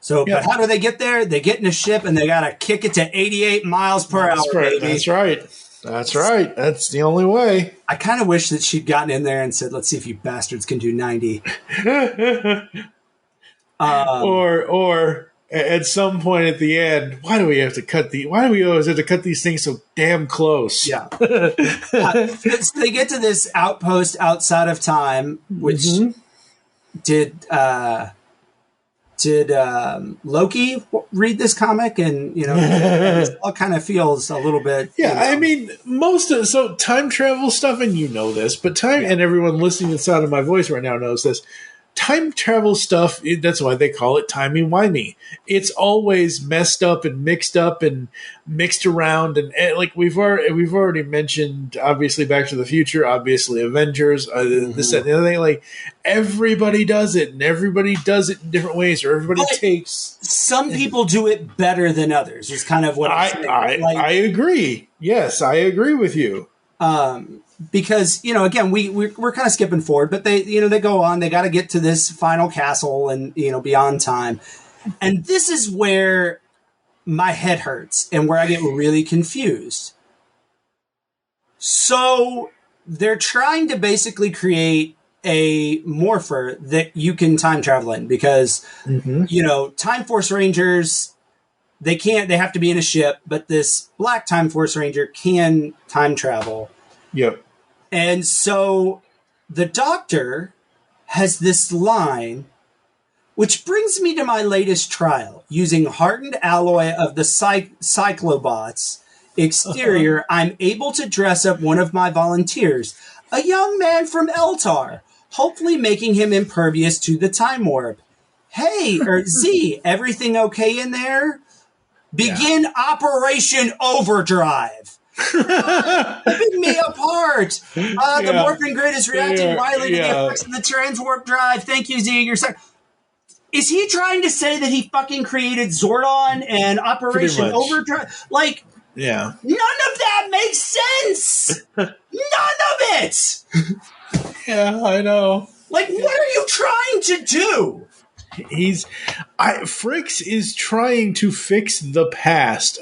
Speaker 2: So, But how do they get there? They get in a ship and they got to kick it to 88 miles per hour, baby.
Speaker 1: That's right. That's the only way.
Speaker 2: I kind of wish that she'd gotten in there and said, let's see if you bastards can do 90.
Speaker 1: Or at some point at the end, why do we always have to cut these things so damn close?
Speaker 2: Yeah. So they get to this outpost outside of time, which did Loki read this comic? And, it all kind of feels a little bit.
Speaker 1: Yeah. I mean, time travel stuff, and this, but and everyone listening to the sound of my voice right now knows this. Time travel stuff, that's why they call it timey-wimey. It's always messed up and mixed around. And like we've already mentioned, obviously Back to the Future, obviously Avengers, this, that, and the other thing. Like, everybody does it, and everybody does it in different ways, or everybody takes...
Speaker 2: Some people do it better than others, is kind of what I'm saying.
Speaker 1: I agree. Yes, I agree with you.
Speaker 2: Because, again, we're kind of skipping forward, but they go on, they got to get to this final castle and, beyond time. And this is where my head hurts and where I get really confused. So they're trying to basically create a morpher that you can time travel in because, Time Force Rangers, they have to be in a ship, but this black Time Force Ranger can time travel.
Speaker 1: Yep.
Speaker 2: And so the Doctor has this line, which brings me to my latest trial. Using hardened alloy of the Cyclobots exterior, I'm able to dress up one of my volunteers, a young man from Eltar, hopefully making him impervious to the time warp. Hey, Z, everything okay in there? Begin Operation Overdrive. Ripping me apart. The morphing grid is reacting wildly to the effects of the transwarp drive. Thank you, Z. Is he trying to say that he fucking created Zordon and Operation Overdrive? Like, none of that makes sense. None of it.
Speaker 1: Yeah, I know.
Speaker 2: Like, what are you trying to do?
Speaker 1: Fricks is trying to fix the past.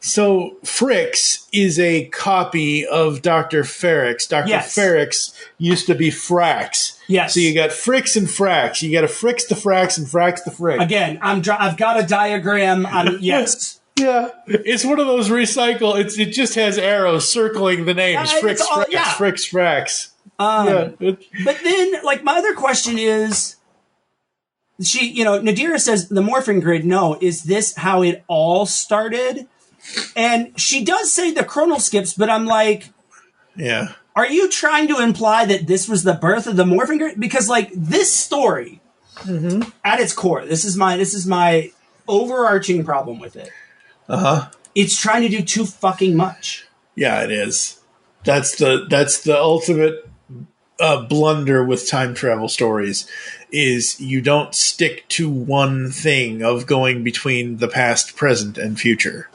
Speaker 1: So Fricks is a copy of Dr. Ferrix. Dr. Ferrix used to be Frax.
Speaker 2: Yes.
Speaker 1: So you got Fricks and Frax. You got a Fricks to Frax and Frax to Frick.
Speaker 2: Again, I've got a diagram. Yes.
Speaker 1: Yeah. It's one of those recycle. It just has arrows circling the names. Fricks, Frax, Fricks, Frax.
Speaker 2: But then, like, my other question is, Nadira says the morphing grid. No, is this how it all started? And she does say the chronal skips, but I'm like,
Speaker 1: yeah.
Speaker 2: Are you trying to imply that this was the birth of the morphing grid? Because, like, this story, at its core, this is my overarching problem with it. It's trying to do too fucking much.
Speaker 1: Yeah, it is. That's the ultimate blunder with time travel stories. Is you don't stick to one thing of going between the past, present, and future.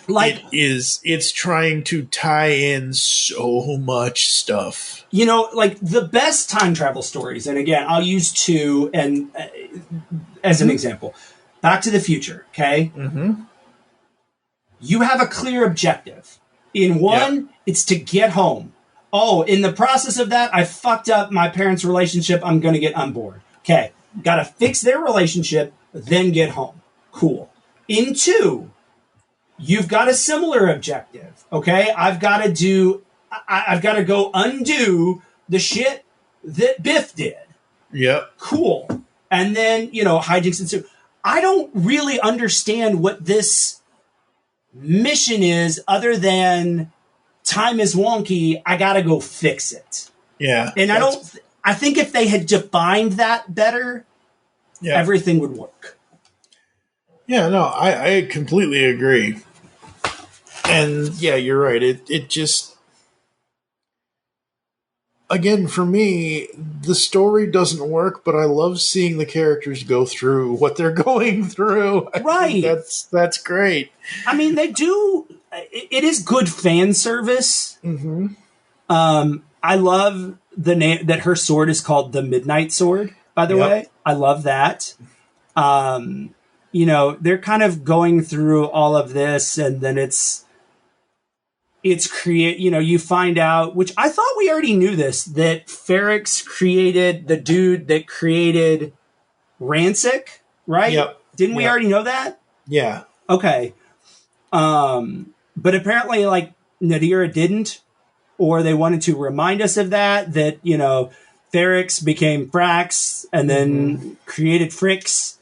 Speaker 1: Like, it's trying to tie in so much stuff.
Speaker 2: Like the best time travel stories, and again, I'll use two and as an example. Back to the Future, okay? Mm-hmm. You have a clear objective. In one, it's to get home. Oh, in the process of that, I fucked up my parents' relationship. I'm going to get on board. Okay, got to fix their relationship, then get home. Cool. In two, you've got a similar objective. Okay, I've got to go undo the shit that Biff did.
Speaker 1: Yep.
Speaker 2: Cool. And then, hijinks ensue. I don't really understand what this mission is other than time is wonky. I got to go fix it.
Speaker 1: Yeah.
Speaker 2: And I think if they had defined that better, everything would work.
Speaker 1: Yeah, no, I completely agree. And yeah, you're right. It just, again, for me, the story doesn't work, but I love seeing the characters go through what they're going through.
Speaker 2: Right.
Speaker 1: That's great.
Speaker 2: I mean, they do. It is good fan service. Mm-hmm. I love the name that her sword is called the Midnight Sword, by the way. I love that. They're kind of going through all of this, and then it's you find out, which I thought we already knew this, that Ferrix created the dude that created Rancic, right?
Speaker 1: Yep.
Speaker 2: Didn't we already know that?
Speaker 1: Yeah.
Speaker 2: Okay. But apparently, like, Nadira didn't, or they wanted to remind us of that, Ferrix became Frax and then created Fricks.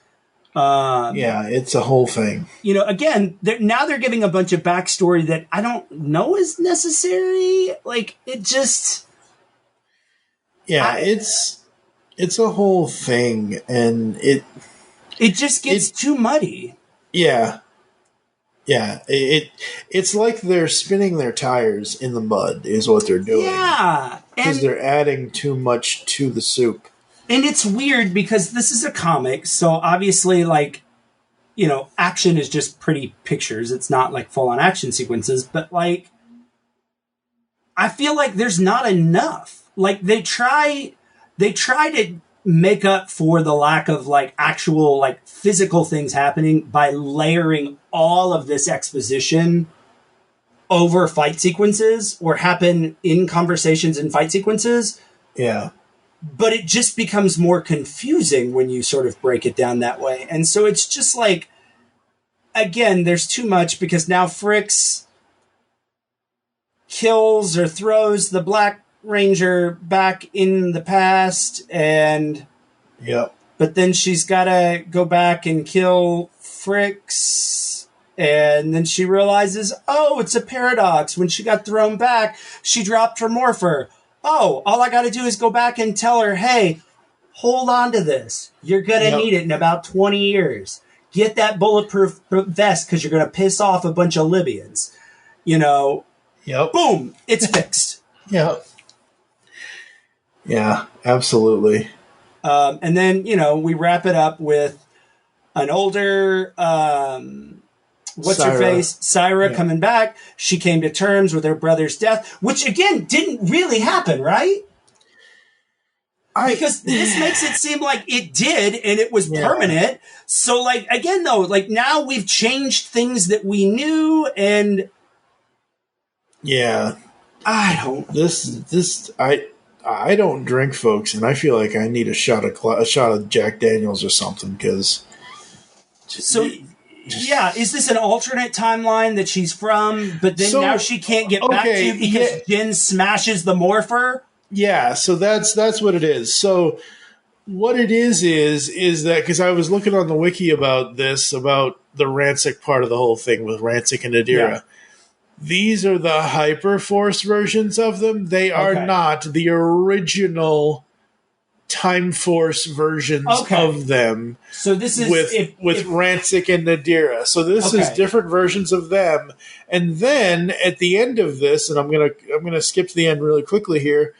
Speaker 1: It's a whole thing.
Speaker 2: Again, now they're giving a bunch of backstory that I don't know is necessary. Like, it just...
Speaker 1: Yeah, it's a whole thing, and it
Speaker 2: just gets too muddy.
Speaker 1: Yeah. Yeah, it's like they're spinning their tires in the mud is what they're doing.
Speaker 2: Yeah.
Speaker 1: Because they're adding too much to the soup.
Speaker 2: And it's weird because this is a comic, so obviously, like, action is just pretty pictures. It's not, like, full-on action sequences, but, like, I feel like there's not enough. Like, they try to make up for the lack of, like, actual, like, physical things happening by layering all of this exposition over fight sequences or happen in conversations and fight sequences.
Speaker 1: Yeah.
Speaker 2: But it just becomes more confusing when you sort of break it down that way. And so it's just like, again, there's too much because now Fricks kills or throws the Black Ranger back in the past, and but then she's got to go back and kill Fricks, and then she realizes, oh, it's a paradox. When she got thrown back, she dropped her morpher. Oh, all I got to do is go back and tell her, hey, hold on to this. You're going to need it in about 20 years. Get that bulletproof vest because you're going to piss off a bunch of Libyans. Boom, it's fixed.
Speaker 1: Yep. Yeah, absolutely.
Speaker 2: And then, we wrap it up with an older, Syra coming back. She came to terms with her brother's death, which, again, didn't really happen, right? Because this makes it seem like it did and it was permanent. So, like, again, though, like, now we've changed things that we knew and...
Speaker 1: Yeah.
Speaker 2: I
Speaker 1: don't drink, folks, and I feel like I need a shot of Jack Daniels or something, because...
Speaker 2: So... Yeah, is this an alternate timeline that she's from, but then now she can't get back to because Jen smashes the morpher?
Speaker 1: Yeah, so that's what it is. So what it is that, because I was looking on the wiki about this, about the Rancic part of the whole thing with Rancic and Nadira. Yeah. These are the Hyperforce versions of them. They are not the original Time Force versions of them.
Speaker 2: So this is
Speaker 1: with Rancic and Nadira. So this is different versions of them. And then at the end of this, and I'm gonna skip to the end really quickly here.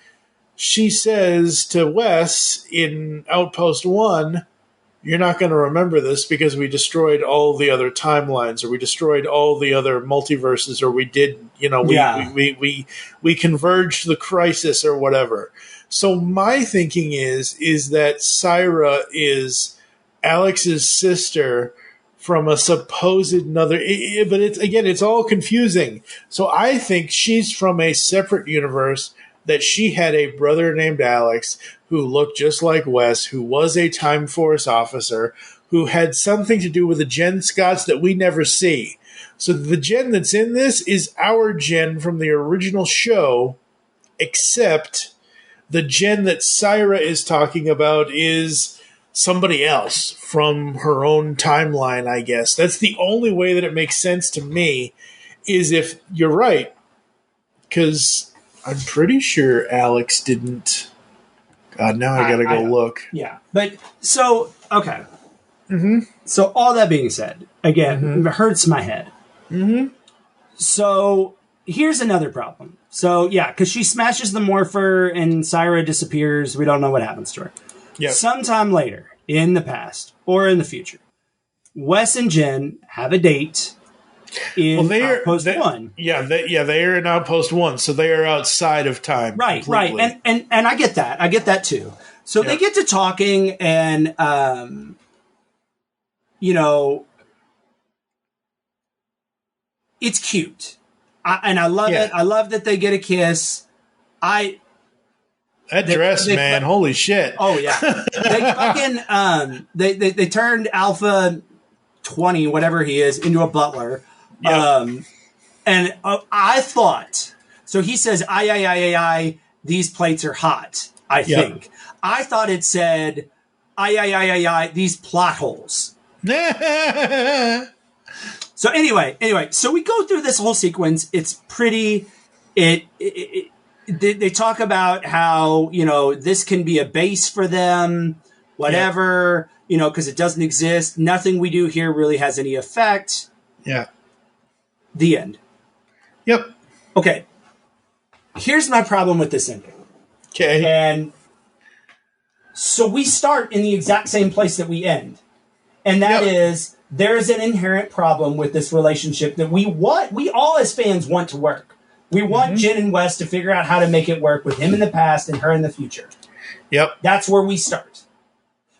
Speaker 1: She says to Wes in Outpost 1, "You're not going to remember this because we destroyed all the other timelines, or we destroyed all the other multiverses, or we did, we converged the crisis or whatever." So my thinking is that Syra is Alex's sister from a supposed another, but it's all confusing. So I think she's from a separate universe, that she had a brother named Alex who looked just like Wes, who was a Time Force officer, who had something to do with the Jen Scotts that we never see. So the Jen that's in this is our Jen from the original show, except the Jen that Syra is talking about is somebody else from her own timeline, I guess. That's the only way that it makes sense to me, is if you're right, because I'm pretty sure Alex didn't. God, now I gotta go look.
Speaker 2: Yeah, but so okay. Mm-hmm. So all that being said, again, it hurts my head. Mm-hmm. So here's another problem. So yeah, because she smashes the morpher and Syra disappears. We don't know what happens to her. Yep. Sometime later, in the past or in the future, Wes and Jen have a date. Outpost 1.
Speaker 1: Yeah, they are in Outpost 1, so they are outside of time.
Speaker 2: Right,
Speaker 1: completely.
Speaker 2: right. And I get that. I get that too. So they get to talking and, it's cute. I love it. I love that they get a kiss.
Speaker 1: That dress, man, holy shit.
Speaker 2: Oh, yeah. They fucking, they turned Alpha 20, whatever he is, into a butler. Yep. And I thought, so he says, I, these plates are hot, I think. I thought it said, I, these plot holes. So anyway, so we go through this whole sequence. It's pretty, they talk about how, this can be a base for them, whatever, because it doesn't exist. Nothing we do here really has any effect.
Speaker 1: Yeah.
Speaker 2: The end.
Speaker 1: Yep.
Speaker 2: Okay. Here's my problem with this ending.
Speaker 1: Okay.
Speaker 2: And so we start in the exact same place that we end. And that is, there is an inherent problem with this relationship that we all as fans want to work. We want Jen and Wes to figure out how to make it work with him in the past and her in the future.
Speaker 1: Yep.
Speaker 2: That's where we start.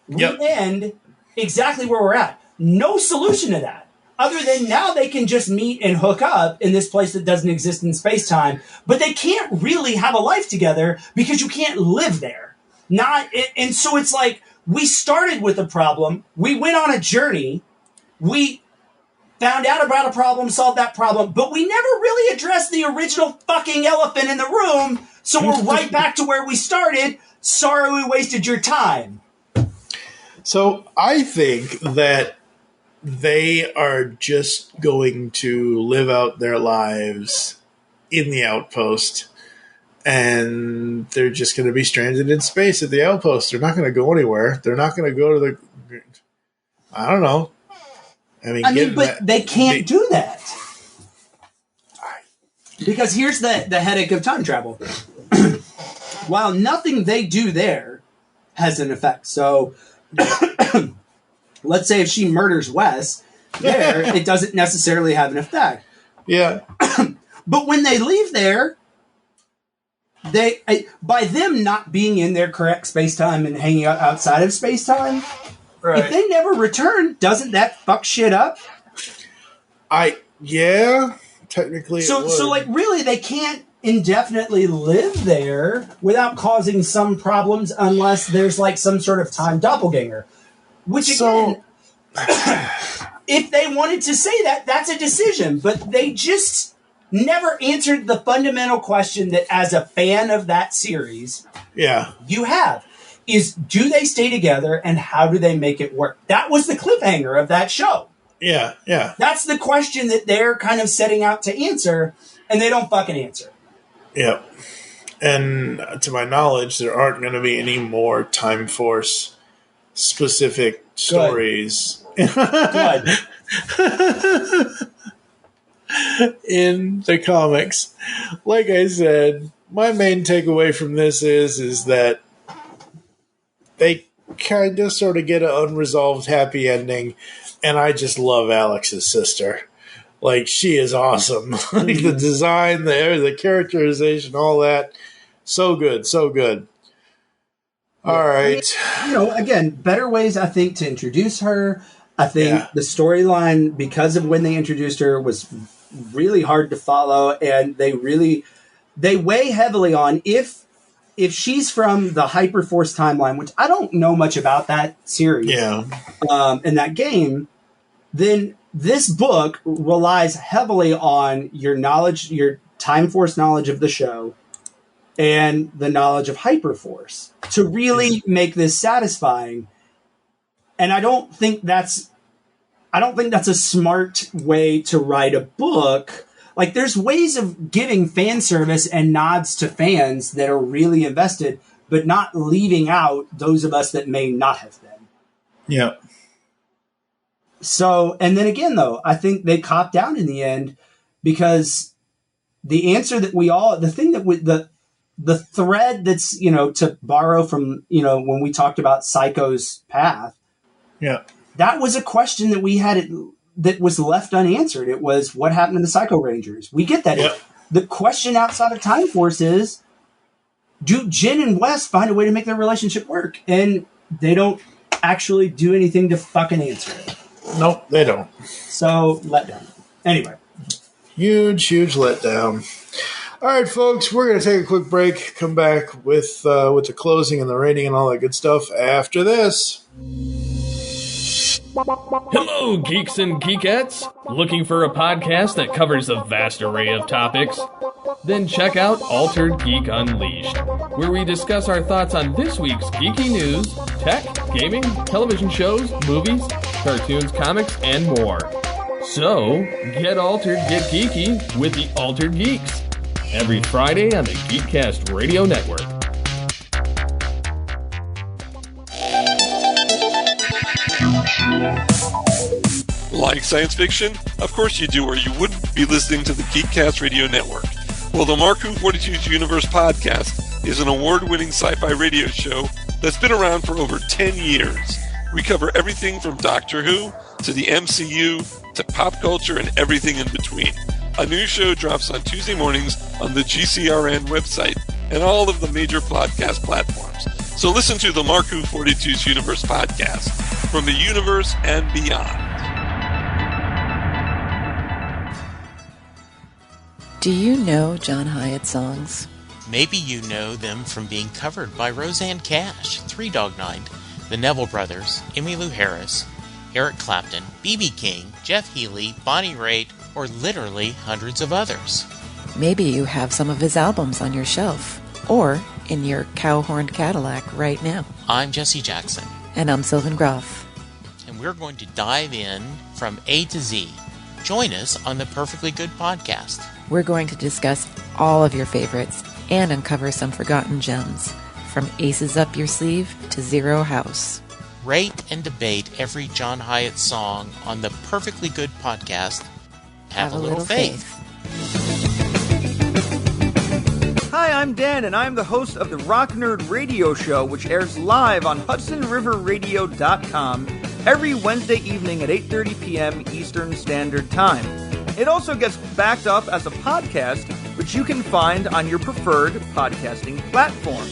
Speaker 2: We end exactly where we're at. No solution to that. Other than now they can just meet and hook up in this place that doesn't exist in space-time, but they can't really have a life together because you can't live there. And so it's like, we started with a problem, we went on a journey, we found out about a problem, solved that problem, but we never really addressed the original fucking elephant in the room, so we're right back to where we started. Sorry we wasted your time.
Speaker 1: So I think that they are just going to live out their lives in the outpost, and they're just going to be stranded in space at the outpost. They're not going to go anywhere. They're not going to go to the... I don't know.
Speaker 2: But they can't do that. Because here's the headache of time travel. While nothing they do there has an effect. So... let's say if she murders Wes, it doesn't necessarily have an effect.
Speaker 1: Yeah.
Speaker 2: But when they leave there, by them not being in their correct space-time and hanging out outside of space-time, right. If they never return, doesn't that fuck shit up?
Speaker 1: Technically.
Speaker 2: So like really they can't indefinitely live there without causing some problems unless there's like some sort of time doppelganger. Which again, if they wanted to say that, that's a decision, but they just never answered the fundamental question that as a fan of that series, you have, is do they stay together and how do they make it work? That was the cliffhanger of that show.
Speaker 1: Yeah.
Speaker 2: That's the question that they're kind of setting out to answer, and they don't fucking answer.
Speaker 1: Yep. And to my knowledge, there aren't going to be any more Time Force specific stories. Good. In the comics. Like I said, my main takeaway from this is that they kind of sort of get an unresolved happy ending, and I just love Alex's sister. Like, she is awesome. Like, the design, the characterization, all that. So good, so good. All right.
Speaker 2: Again, better ways, I think, to introduce her. I think the storyline, because of when they introduced her, was really hard to follow, and they weigh heavily on if she's from the Hyperforce timeline, which I don't know much about that series, and that game, then this book relies heavily on your knowledge, your Time Force knowledge of the show, and the knowledge of Hyperforce to really make this satisfying. And I don't think that's a smart way to write a book. Like, there's ways of giving fan service and nods to fans that are really invested, but not leaving out those of us that may not have been.
Speaker 1: Yeah.
Speaker 2: So, and then again, though, I think they copped out in the end, because the answer that the thread that's, to borrow from, when we talked about Psycho's path.
Speaker 1: Yeah.
Speaker 2: That was a question that we had that was left unanswered. It was, what happened to the Psycho Rangers? We get that.
Speaker 1: Yep.
Speaker 2: The question outside of Time Force is, do Jen and Wes find a way to make their relationship work? And they don't actually do anything to fucking answer it.
Speaker 1: Nope, they don't.
Speaker 2: So, letdown. Anyway.
Speaker 1: Huge letdown. All right, folks, we're going to take a quick break, come back with the closing and the rating and all that good stuff after this.
Speaker 6: Hello, geeks and geekettes! Looking for a podcast that covers a vast array of topics? Then check out Altered Geek Unleashed, where we discuss our thoughts on this week's geeky news, tech, gaming, television shows, movies, cartoons, comics, and more. So, get altered, get geeky with the Altered Geeks. Every Friday on the Geekcast Radio Network.
Speaker 7: Like science fiction? Of course you do, or you wouldn't be listening to the Geekcast Radio Network. Well, the Marku 42's Universe podcast is an award-winning sci-fi radio show that's been around for over 10 years. We cover everything from Doctor Who to the MCU to pop culture and everything in between. A new show drops on Tuesday mornings on the GCRN website and all of the major podcast platforms. So listen to the Marku 42's Universe podcast from the universe and beyond.
Speaker 8: Do you know John Hyatt songs?
Speaker 9: Maybe you know them from being covered by Roseanne Cash, Three Dog Night, the Neville Brothers, Emmylou Harris, Eric Clapton, B.B. King, Jeff Healey, Bonnie Raitt, or literally hundreds of others.
Speaker 8: Maybe you have some of his albums on your shelf, or in your cow-horned Cadillac right now.
Speaker 9: I'm Jesse Jackson.
Speaker 8: And I'm Sylvan Groff.
Speaker 9: And we're going to dive in from A to Z. Join us on the Perfectly Good Podcast.
Speaker 8: We're going to discuss all of your favorites and uncover some forgotten gems, from Aces Up Your Sleeve to Zero House.
Speaker 9: Rate and debate every John Hyatt song on the Perfectly Good Podcast. Have a little faith.
Speaker 10: Hi, I'm Dan, and I'm the host of the Rock Nerd Radio Show, which airs live on HudsonRiverRadio.com every Wednesday evening at 8:30 p.m. Eastern Standard Time. It also gets backed up as a podcast which you can find on your preferred podcasting platform.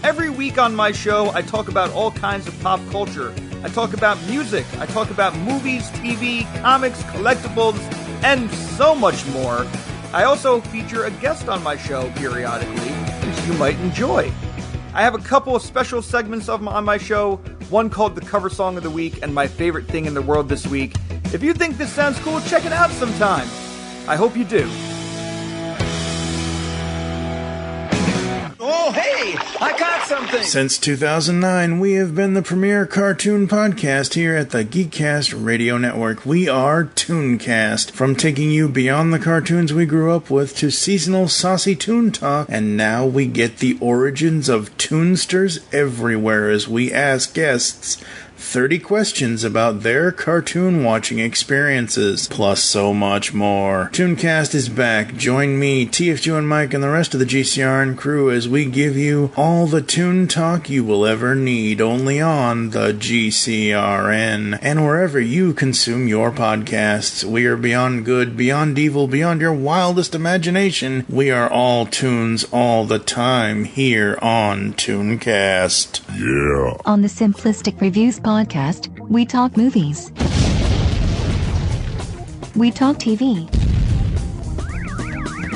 Speaker 10: Every week on my show, I talk about all kinds of pop culture. I talk about music, I talk about movies, TV, comics, collectibles, and so much more. I also feature a guest on my show periodically, which you might enjoy. I have a couple of special segments on my show, one called the Cover Song of the Week and My Favorite Thing in the World This Week. If you think this sounds cool, check it out sometime. I hope you do.
Speaker 5: Oh, hey, I got something.
Speaker 1: Since 2009, we have been the premier cartoon podcast here at the Geekcast Radio Network. We are Tooncast, from taking you beyond the cartoons we grew up with to seasonal saucy toon talk, and now we get the origins of toonsters everywhere as we ask guests 30 questions about their cartoon watching experiences, plus so much more. Tooncast is back. Join me, TFG and Mike, and the rest of the GCRN crew as we give you all the toon talk you will ever need, only on the GCRN, and wherever you consume your podcasts. We are beyond good, beyond evil, beyond your wildest imagination. We are all tunes all the time here on Tooncast. Yeah.
Speaker 11: On the Simplistic Reviews podcast, we talk movies. We talk TV.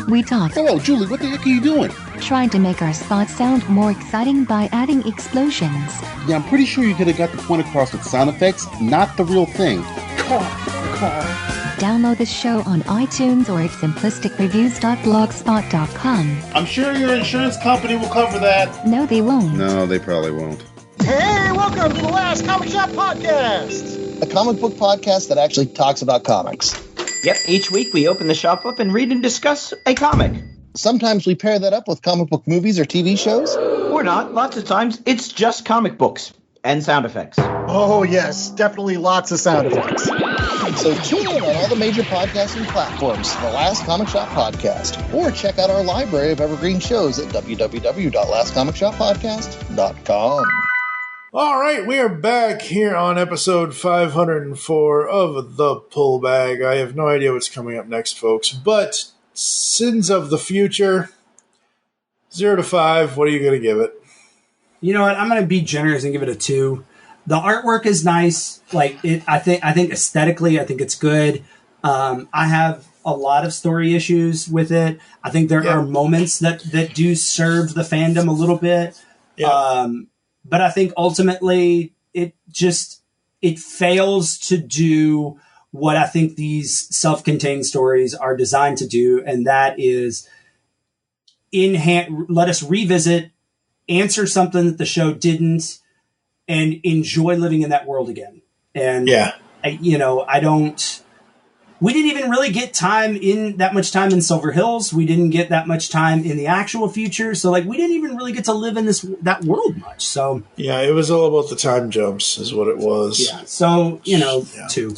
Speaker 11: We talk.
Speaker 12: Hello, Julie, what the heck are you doing?
Speaker 11: Trying to make our spots sound more exciting by adding explosions.
Speaker 12: Yeah, I'm pretty sure you could have got the point across with sound effects, not the real thing.
Speaker 11: Download this show on iTunes or at simplisticreviews.blogspot.com.
Speaker 12: I'm sure your insurance company will cover that.
Speaker 11: No, they won't.
Speaker 12: No, they probably won't.
Speaker 13: Hey, welcome to the Last Comic Shop Podcast, a comic book podcast that actually talks about comics.
Speaker 14: Yep, each week we open the shop up and read and discuss a comic.
Speaker 13: Sometimes we pair that up with comic book movies or TV shows.
Speaker 14: Or not. Lots of times it's just comic books and sound effects.
Speaker 13: Oh, yes, definitely lots of sound effects. So tune in on all the major podcasting platforms for the Last Comic Shop Podcast, or check out our library of evergreen shows at www.lastcomicshoppodcast.com.
Speaker 1: All right, we are back here on episode 504 of The Pull Bag. I have no idea what's coming up next, folks, but Sins of the Future, 0 to 5, what are you going to give it?
Speaker 2: You know what? I'm going to be generous and give it a 2. The artwork is nice. Like I think aesthetically, I think it's good. I have a lot of story issues with it. I think there are moments that do serve the fandom a little bit. Yeah. But I think ultimately it fails to do what I think these self-contained stories are designed to do, and that is let us revisit, answer something that the show didn't, and enjoy living in that world again. And we didn't even really get that much time in Silver Hills. We didn't get that much time in the actual future. So we didn't even really get to live in that world much. So
Speaker 1: yeah, it was all about the time jumps is what it was.
Speaker 2: Yeah. So, 2.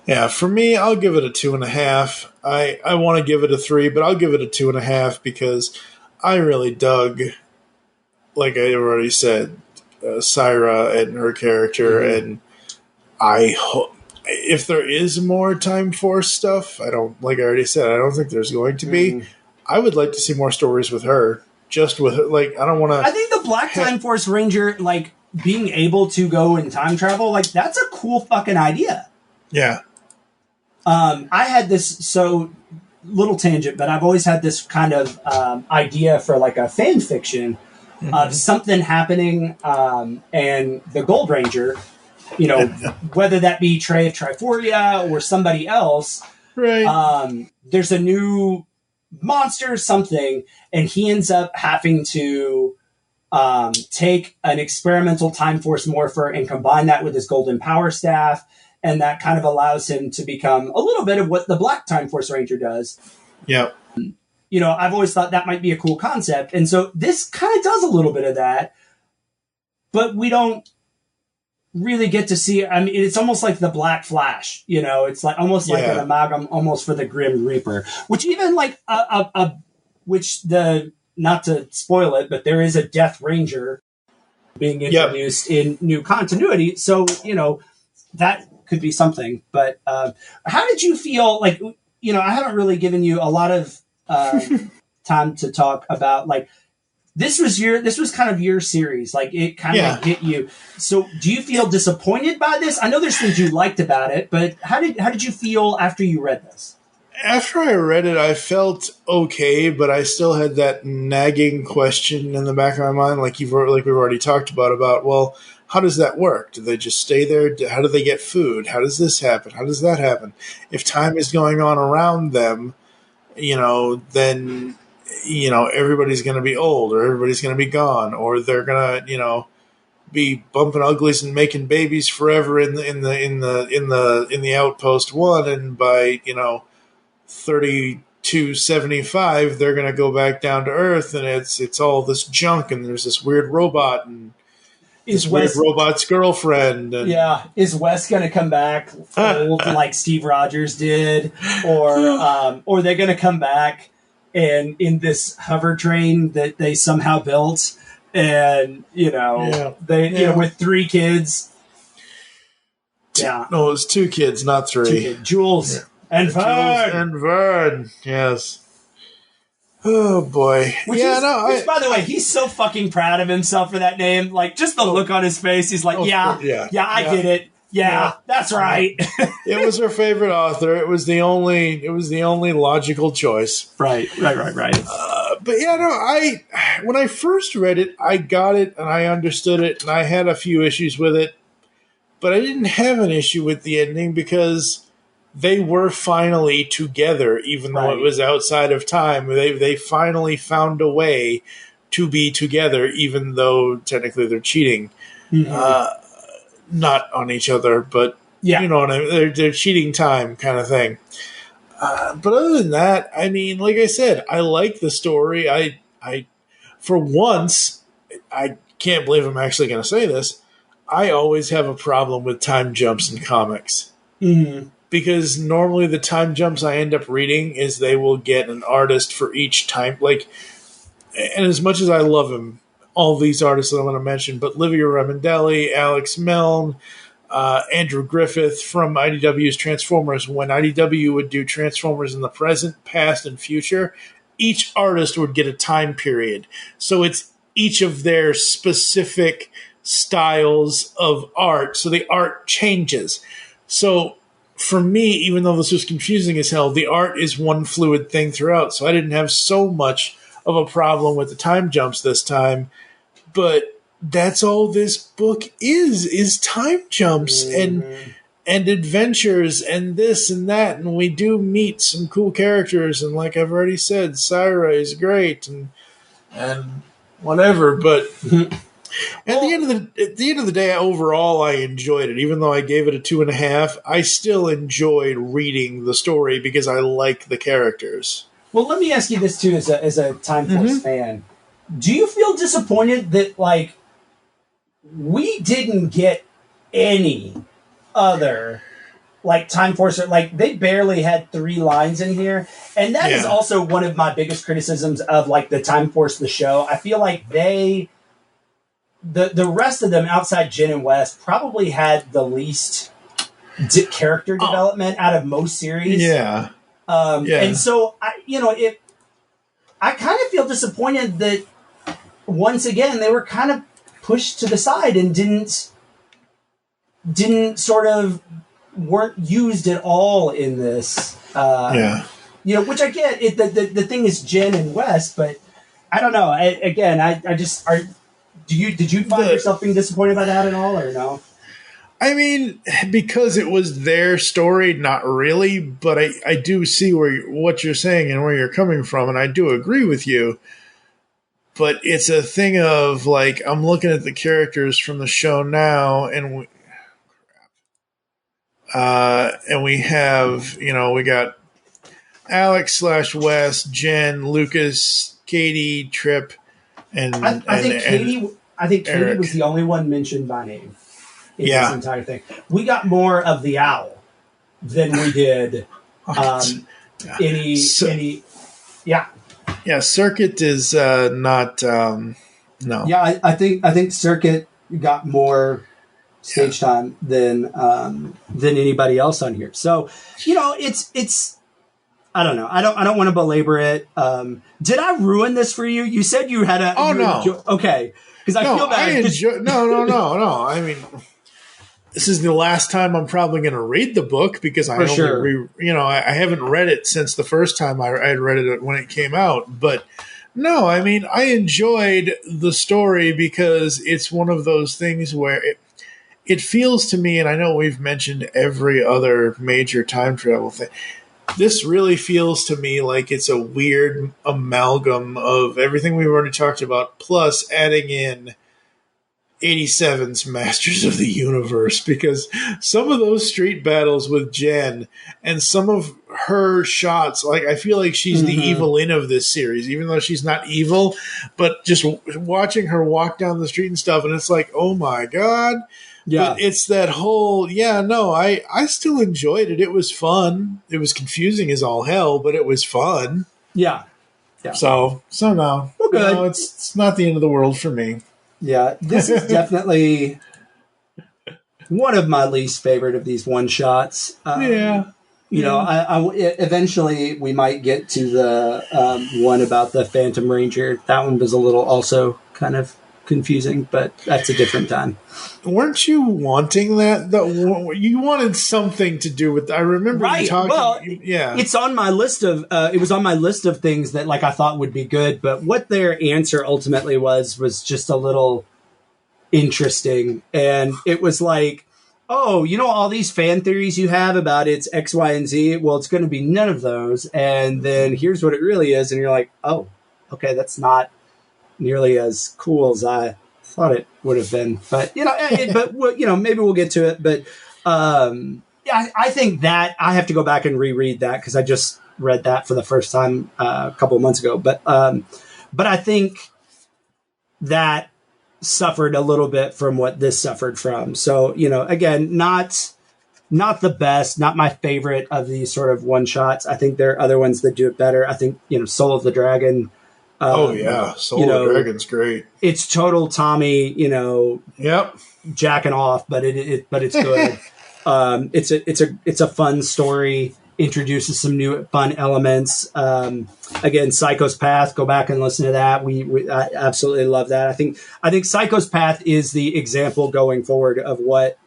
Speaker 1: Yeah, for me, I'll give it a 2.5. I want to give it a 3, but I'll give it a 2.5 because I really dug, like I already said, Syra and her character, and I hope if there is more Time Force stuff, I don't think there's going to be. I would like to see more stories with her. Just with her, I don't want to.
Speaker 2: I think the Black Time Force Ranger, being able to go and time travel, that's a cool fucking idea.
Speaker 1: Yeah.
Speaker 2: I had this little tangent, but I've always had this kind of idea for a fan fiction of something happening, and the Gold Ranger, whether that be Trey of Triforia or somebody else, right? There's a new monster, something, and he ends up having to take an experimental Time Force morpher and combine that with his golden power staff, and that kind of allows him to become a little bit of what the Black Time Force Ranger does.
Speaker 1: Yeah.
Speaker 2: I've always thought that might be a cool concept, and so this kind of does a little bit of that, but we don't really get to see. I mean, it's almost like the Black Flash. It's almost like an amalgam, almost for the Grim Reaper. Which even not to spoil it, but there is a Death Ranger being introduced in new continuity. So that could be something. But how did you feel? I haven't really given you a lot of time to talk about, like, this was kind of your series. Like, it kind of hit you. So do you feel disappointed by this? I know there's things you liked about it, but how did you feel after you read this?
Speaker 1: After I read it, I felt okay, but I still had that nagging question in the back of my mind, like we've already talked about, well, how does that work? Do they just stay there? How do they get food? How does this happen? How does that happen? If time is going on around them, then, everybody's going to be old, or everybody's going to be gone, or they're going to, be bumping uglies and making babies forever in the outpost one, and by 3275 they're going to go back down to Earth, and it's all this junk, and there's this weird robot and weird robot's girlfriend. And,
Speaker 2: is Wes going to come back old like Steve Rogers did, or they're going to come back and in this hover train that they somehow built, and with 3 kids.
Speaker 1: No, it was 2 kids, not 3.
Speaker 2: Jules and
Speaker 1: Vern. Yes. Oh boy.
Speaker 2: Which, by the way, he's so fucking proud of himself for that name. Like, just the look on his face. He's like, I get it. Yeah, that's right.
Speaker 1: It was her favorite author. It was the only logical choice.
Speaker 2: Right.
Speaker 1: But when I first read it, I got it and I understood it, and I had a few issues with it, but I didn't have an issue with the ending because they were finally together, even though it was outside of time. They finally found a way to be together, even though technically they're cheating. Mm-hmm. Not on each other, but you know what I mean? They're cheating time kind of thing. But other than that, I mean, like I said, I like the story. I for once, I can't believe I'm actually going to say this, I always have a problem with time jumps in comics.
Speaker 2: Mm-hmm.
Speaker 1: Because normally the time jumps I end up reading is they will get an artist for each time. And as much as I love him, all these artists that I'm going to mention, but Livia Remendelli, Alex Milne, Andrew Griffith from IDW's Transformers. When IDW would do Transformers in the present, past, and future, each artist would get a time period. So it's each of their specific styles of art. So the art changes. So for me, even though this was confusing as hell, the art is one fluid thing throughout. So I didn't have so much of a problem with the time jumps this time. But that's all this book is time jumps and adventures and this and that, and we do meet some cool characters, and like I've already said, Syra is great and whatever. But at the end of the day, overall, I enjoyed it. Even though I gave it a 2.5, I still enjoyed reading the story because I like the characters.
Speaker 2: Well, let me ask you this too, as a Time Force fan. Do you feel disappointed that, like, we didn't get any other, like, Time Force? Like, they barely had 3 lines in here. And that is also one of my biggest criticisms of, like, the Time Force, the show. I feel like the rest of them outside Jen and West probably had the least character development out of most series.
Speaker 1: Yeah.
Speaker 2: And so, I kind of feel disappointed that once again they were kind of pushed to the side and didn't sort of weren't used at all in this. Which I get. The thing is Jen and West, but I don't know. Did you find yourself being disappointed by that at all, or no?
Speaker 1: I mean, because it was their story, not really, but I do see what you're saying and where you're coming from, and I do agree with you. But it's a thing of, like, I'm looking at the characters from the show now, and we have, we got Alex / Wes, Jen, Lucas, Katie, Tripp, and
Speaker 2: I think Katie was the only one mentioned by name in this entire thing. We got more of the owl than we did
Speaker 1: Yeah, Circuit is not no.
Speaker 2: Yeah, I think Circuit got more stage time than anybody else on here. So, it's I don't know. I don't want to belabor it. Did I ruin this for you? You said you had a.
Speaker 1: Oh no.
Speaker 2: Okay, because I feel bad.
Speaker 1: No. I mean, this is the last time I'm probably going to read the book because I haven't read it since the first time I had read it when it came out. But no, I mean, I enjoyed the story because it's one of those things where it feels to me, and I know we've mentioned every other major time travel thing. This really feels to me like it's a weird amalgam of everything we've already talked about, plus adding in 87's Masters of the Universe, because some of those street battles with Jen and some of her shots, like I feel like she's the Evelyn of this series, even though she's not evil, but just watching her walk down the street and stuff, and it's like, oh my God. Yeah. But it's that whole, I still enjoyed it. It was fun. It was confusing as all hell, but it was fun.
Speaker 2: Yeah.
Speaker 1: So no.
Speaker 2: Well, good.
Speaker 1: It's not the end of the world for me.
Speaker 2: Yeah, this is definitely one of my least favorite of these one shots. I eventually we might get to the one about the Phantom Ranger. That one was a little also kind of confusing, but that's a different time.
Speaker 1: Weren't you wanting that? You wanted something to do with. I remember you talking.
Speaker 2: Well, it's on my list of. It was on my list of things that I thought would be good, but what their answer ultimately was just a little interesting, and it was like, oh, all these fan theories you have about it's X, Y, and Z. Well, it's going to be none of those, and then here's what it really is, and you're like, oh, okay, that's not nearly as cool as I thought it would have been, but maybe we'll get to it. But I think that I have to go back and reread that because I just read that for the first time a couple of months ago. But I think that suffered a little bit from what this suffered from. So again, not the best, not my favorite of these sort of one shots. I think there are other ones that do it better. I think Soul of the Dragon.
Speaker 1: Soul of the Dragon's great.
Speaker 2: It's total Tommy, jacking off, but it's good. It's a fun story. Introduces some new fun elements. Again, Psycho's Path. Go back and listen to that. I absolutely love that. I think Psycho's Path is the example going forward of what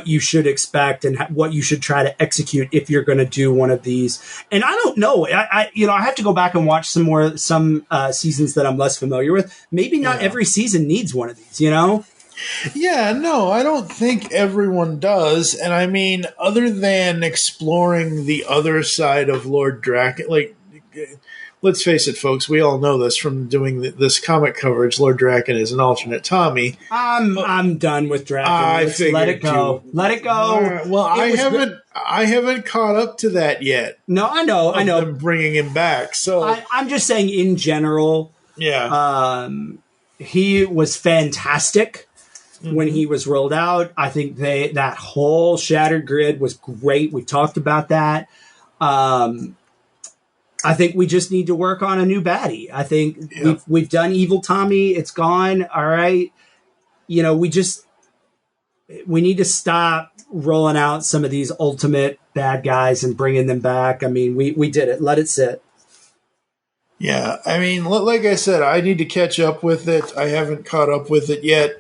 Speaker 2: you should expect and what you should try to execute if you're going to do one of these. And I don't know. I have to go back and watch some seasons that I'm less familiar with. Maybe not every season needs one of these,
Speaker 1: Yeah, no, I don't think everyone does. And I mean, other than exploring the other side of Lord Draken, let's face it, folks, we all know this from doing this comic coverage. Lord Draken is an alternate Tommy.
Speaker 2: I'm done with Draken. Let it go. Let it go.
Speaker 1: Well, I haven't caught up to that yet.
Speaker 2: No, I know.
Speaker 1: Them bringing him back. So
Speaker 2: I'm just saying, in general, he was fantastic when he was rolled out. I think that whole Shattered Grid was great. We talked about that. I think we just need to work on a new baddie. I think we've done Evil Tommy. It's gone. All right. We need to stop rolling out some of these ultimate bad guys and bringing them back. I mean, we did it. Let it sit.
Speaker 1: Yeah. I mean, like I said, I need to catch up with it. I haven't caught up with it yet,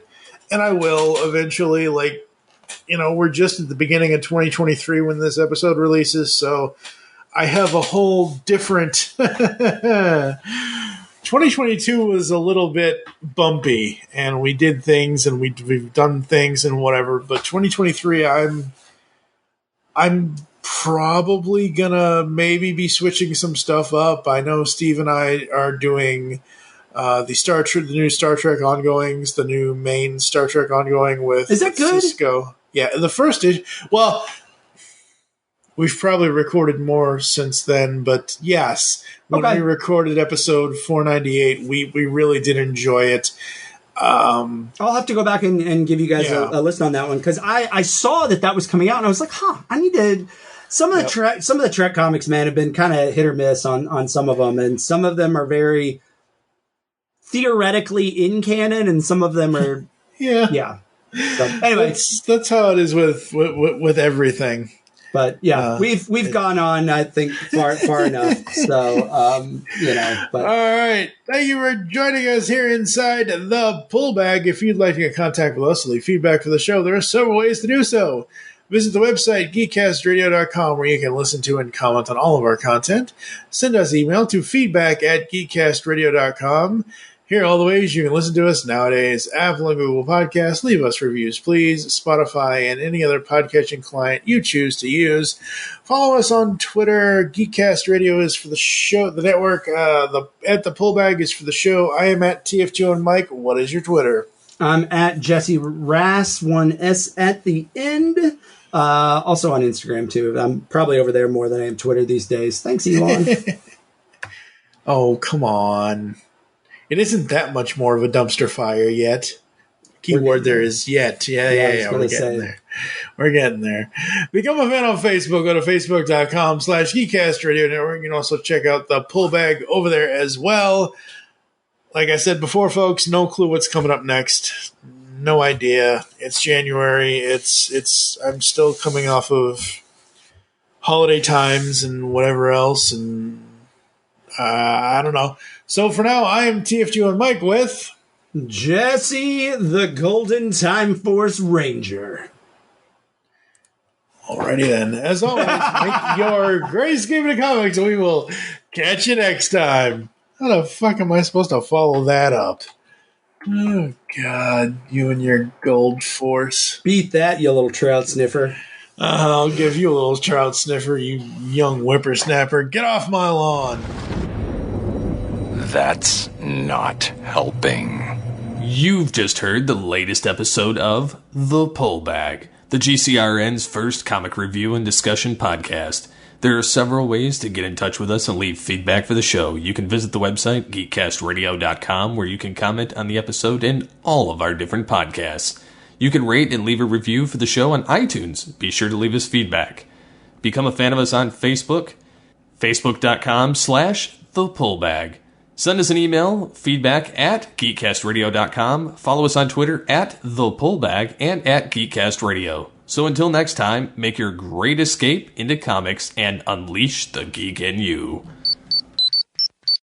Speaker 1: and I will eventually. We're just at the beginning of 2023 when this episode releases, so I have a whole different 2022 was a little bit bumpy, and we did things and we've done things and whatever, but 2023 I'm probably gonna maybe be switching some stuff up. I know Steve and I are doing the new Star Trek ongoings, the new main Star Trek ongoing with
Speaker 2: Is that good?
Speaker 1: Cisco. Yeah, the first is we've probably recorded more since then, but yes, when we recorded episode 498, we really did enjoy it.
Speaker 2: I'll have to go back and give you guys a list on that one, because I saw that was coming out, and I was like, I need to. Some of the Trek comics, man, have been kind of hit or miss on some of them, and some of them are very theoretically in canon, and some of them are So, anyway,
Speaker 1: that's how it is with everything.
Speaker 2: But yeah, we've gone on, I think, far enough. So, But.
Speaker 1: All right. Thank you for joining us here inside the Pull Bag. If you'd like to get in contact with us, leave feedback for the show, there are several ways to do so. Visit the website, geekcastradio.com, where you can listen to and comment on all of our content. Send us email to feedback@geekcastradio.com. Here are all the ways you can listen to us nowadays. Apple and Google Podcasts. Leave us reviews, please. Spotify and any other podcatching client you choose to use. Follow us on Twitter. Geekcast Radio is for the show, the network. At the Pullbag is for the show. I am at TFG and Mike. What is your Twitter?
Speaker 2: I'm at Jesse Rass, 1S at the end. Also on Instagram, too. I'm probably over there more than I am Twitter these days. Thanks, Elon.
Speaker 1: Oh, come on. It isn't that much more of a dumpster fire yet. Keyword there is yet. Yeah. We're getting there. We're getting there. Become a fan on Facebook. Go to facebook.com/Geekcast Radio Network. You can also check out the Pullbag over there as well. Like I said before, folks, no clue what's coming up next. No idea. It's January. I'm still coming off of holiday times and whatever else, and I don't know. So for now, I am TFG and Mike with
Speaker 2: Jesse, the Golden Time Force Ranger.
Speaker 1: Alrighty then. As always, make your greatest game of the comics, and we will catch you next time. How the fuck am I supposed to follow that up? Oh, God. You and your gold force.
Speaker 2: Beat that, you little trout sniffer.
Speaker 1: I'll give you a little trout sniffer, you young whippersnapper. Get off my lawn.
Speaker 15: That's not helping.
Speaker 6: You've just heard the latest episode of The Pullbag, the GCRN's first comic review and discussion podcast. There are several ways to get in touch with us and leave feedback for the show. You can visit the website, geekcastradio.com, where you can comment on the episode and all of our different podcasts. You can rate and leave a review for the show on iTunes. Be sure to leave us feedback. Become a fan of us on Facebook, facebook.com/thepullbag. Send us an email, feedback@geekcastradio.com. Follow us on Twitter @thepullbag and @geekcastradio. So until next time, make your great escape into comics and unleash the geek in you.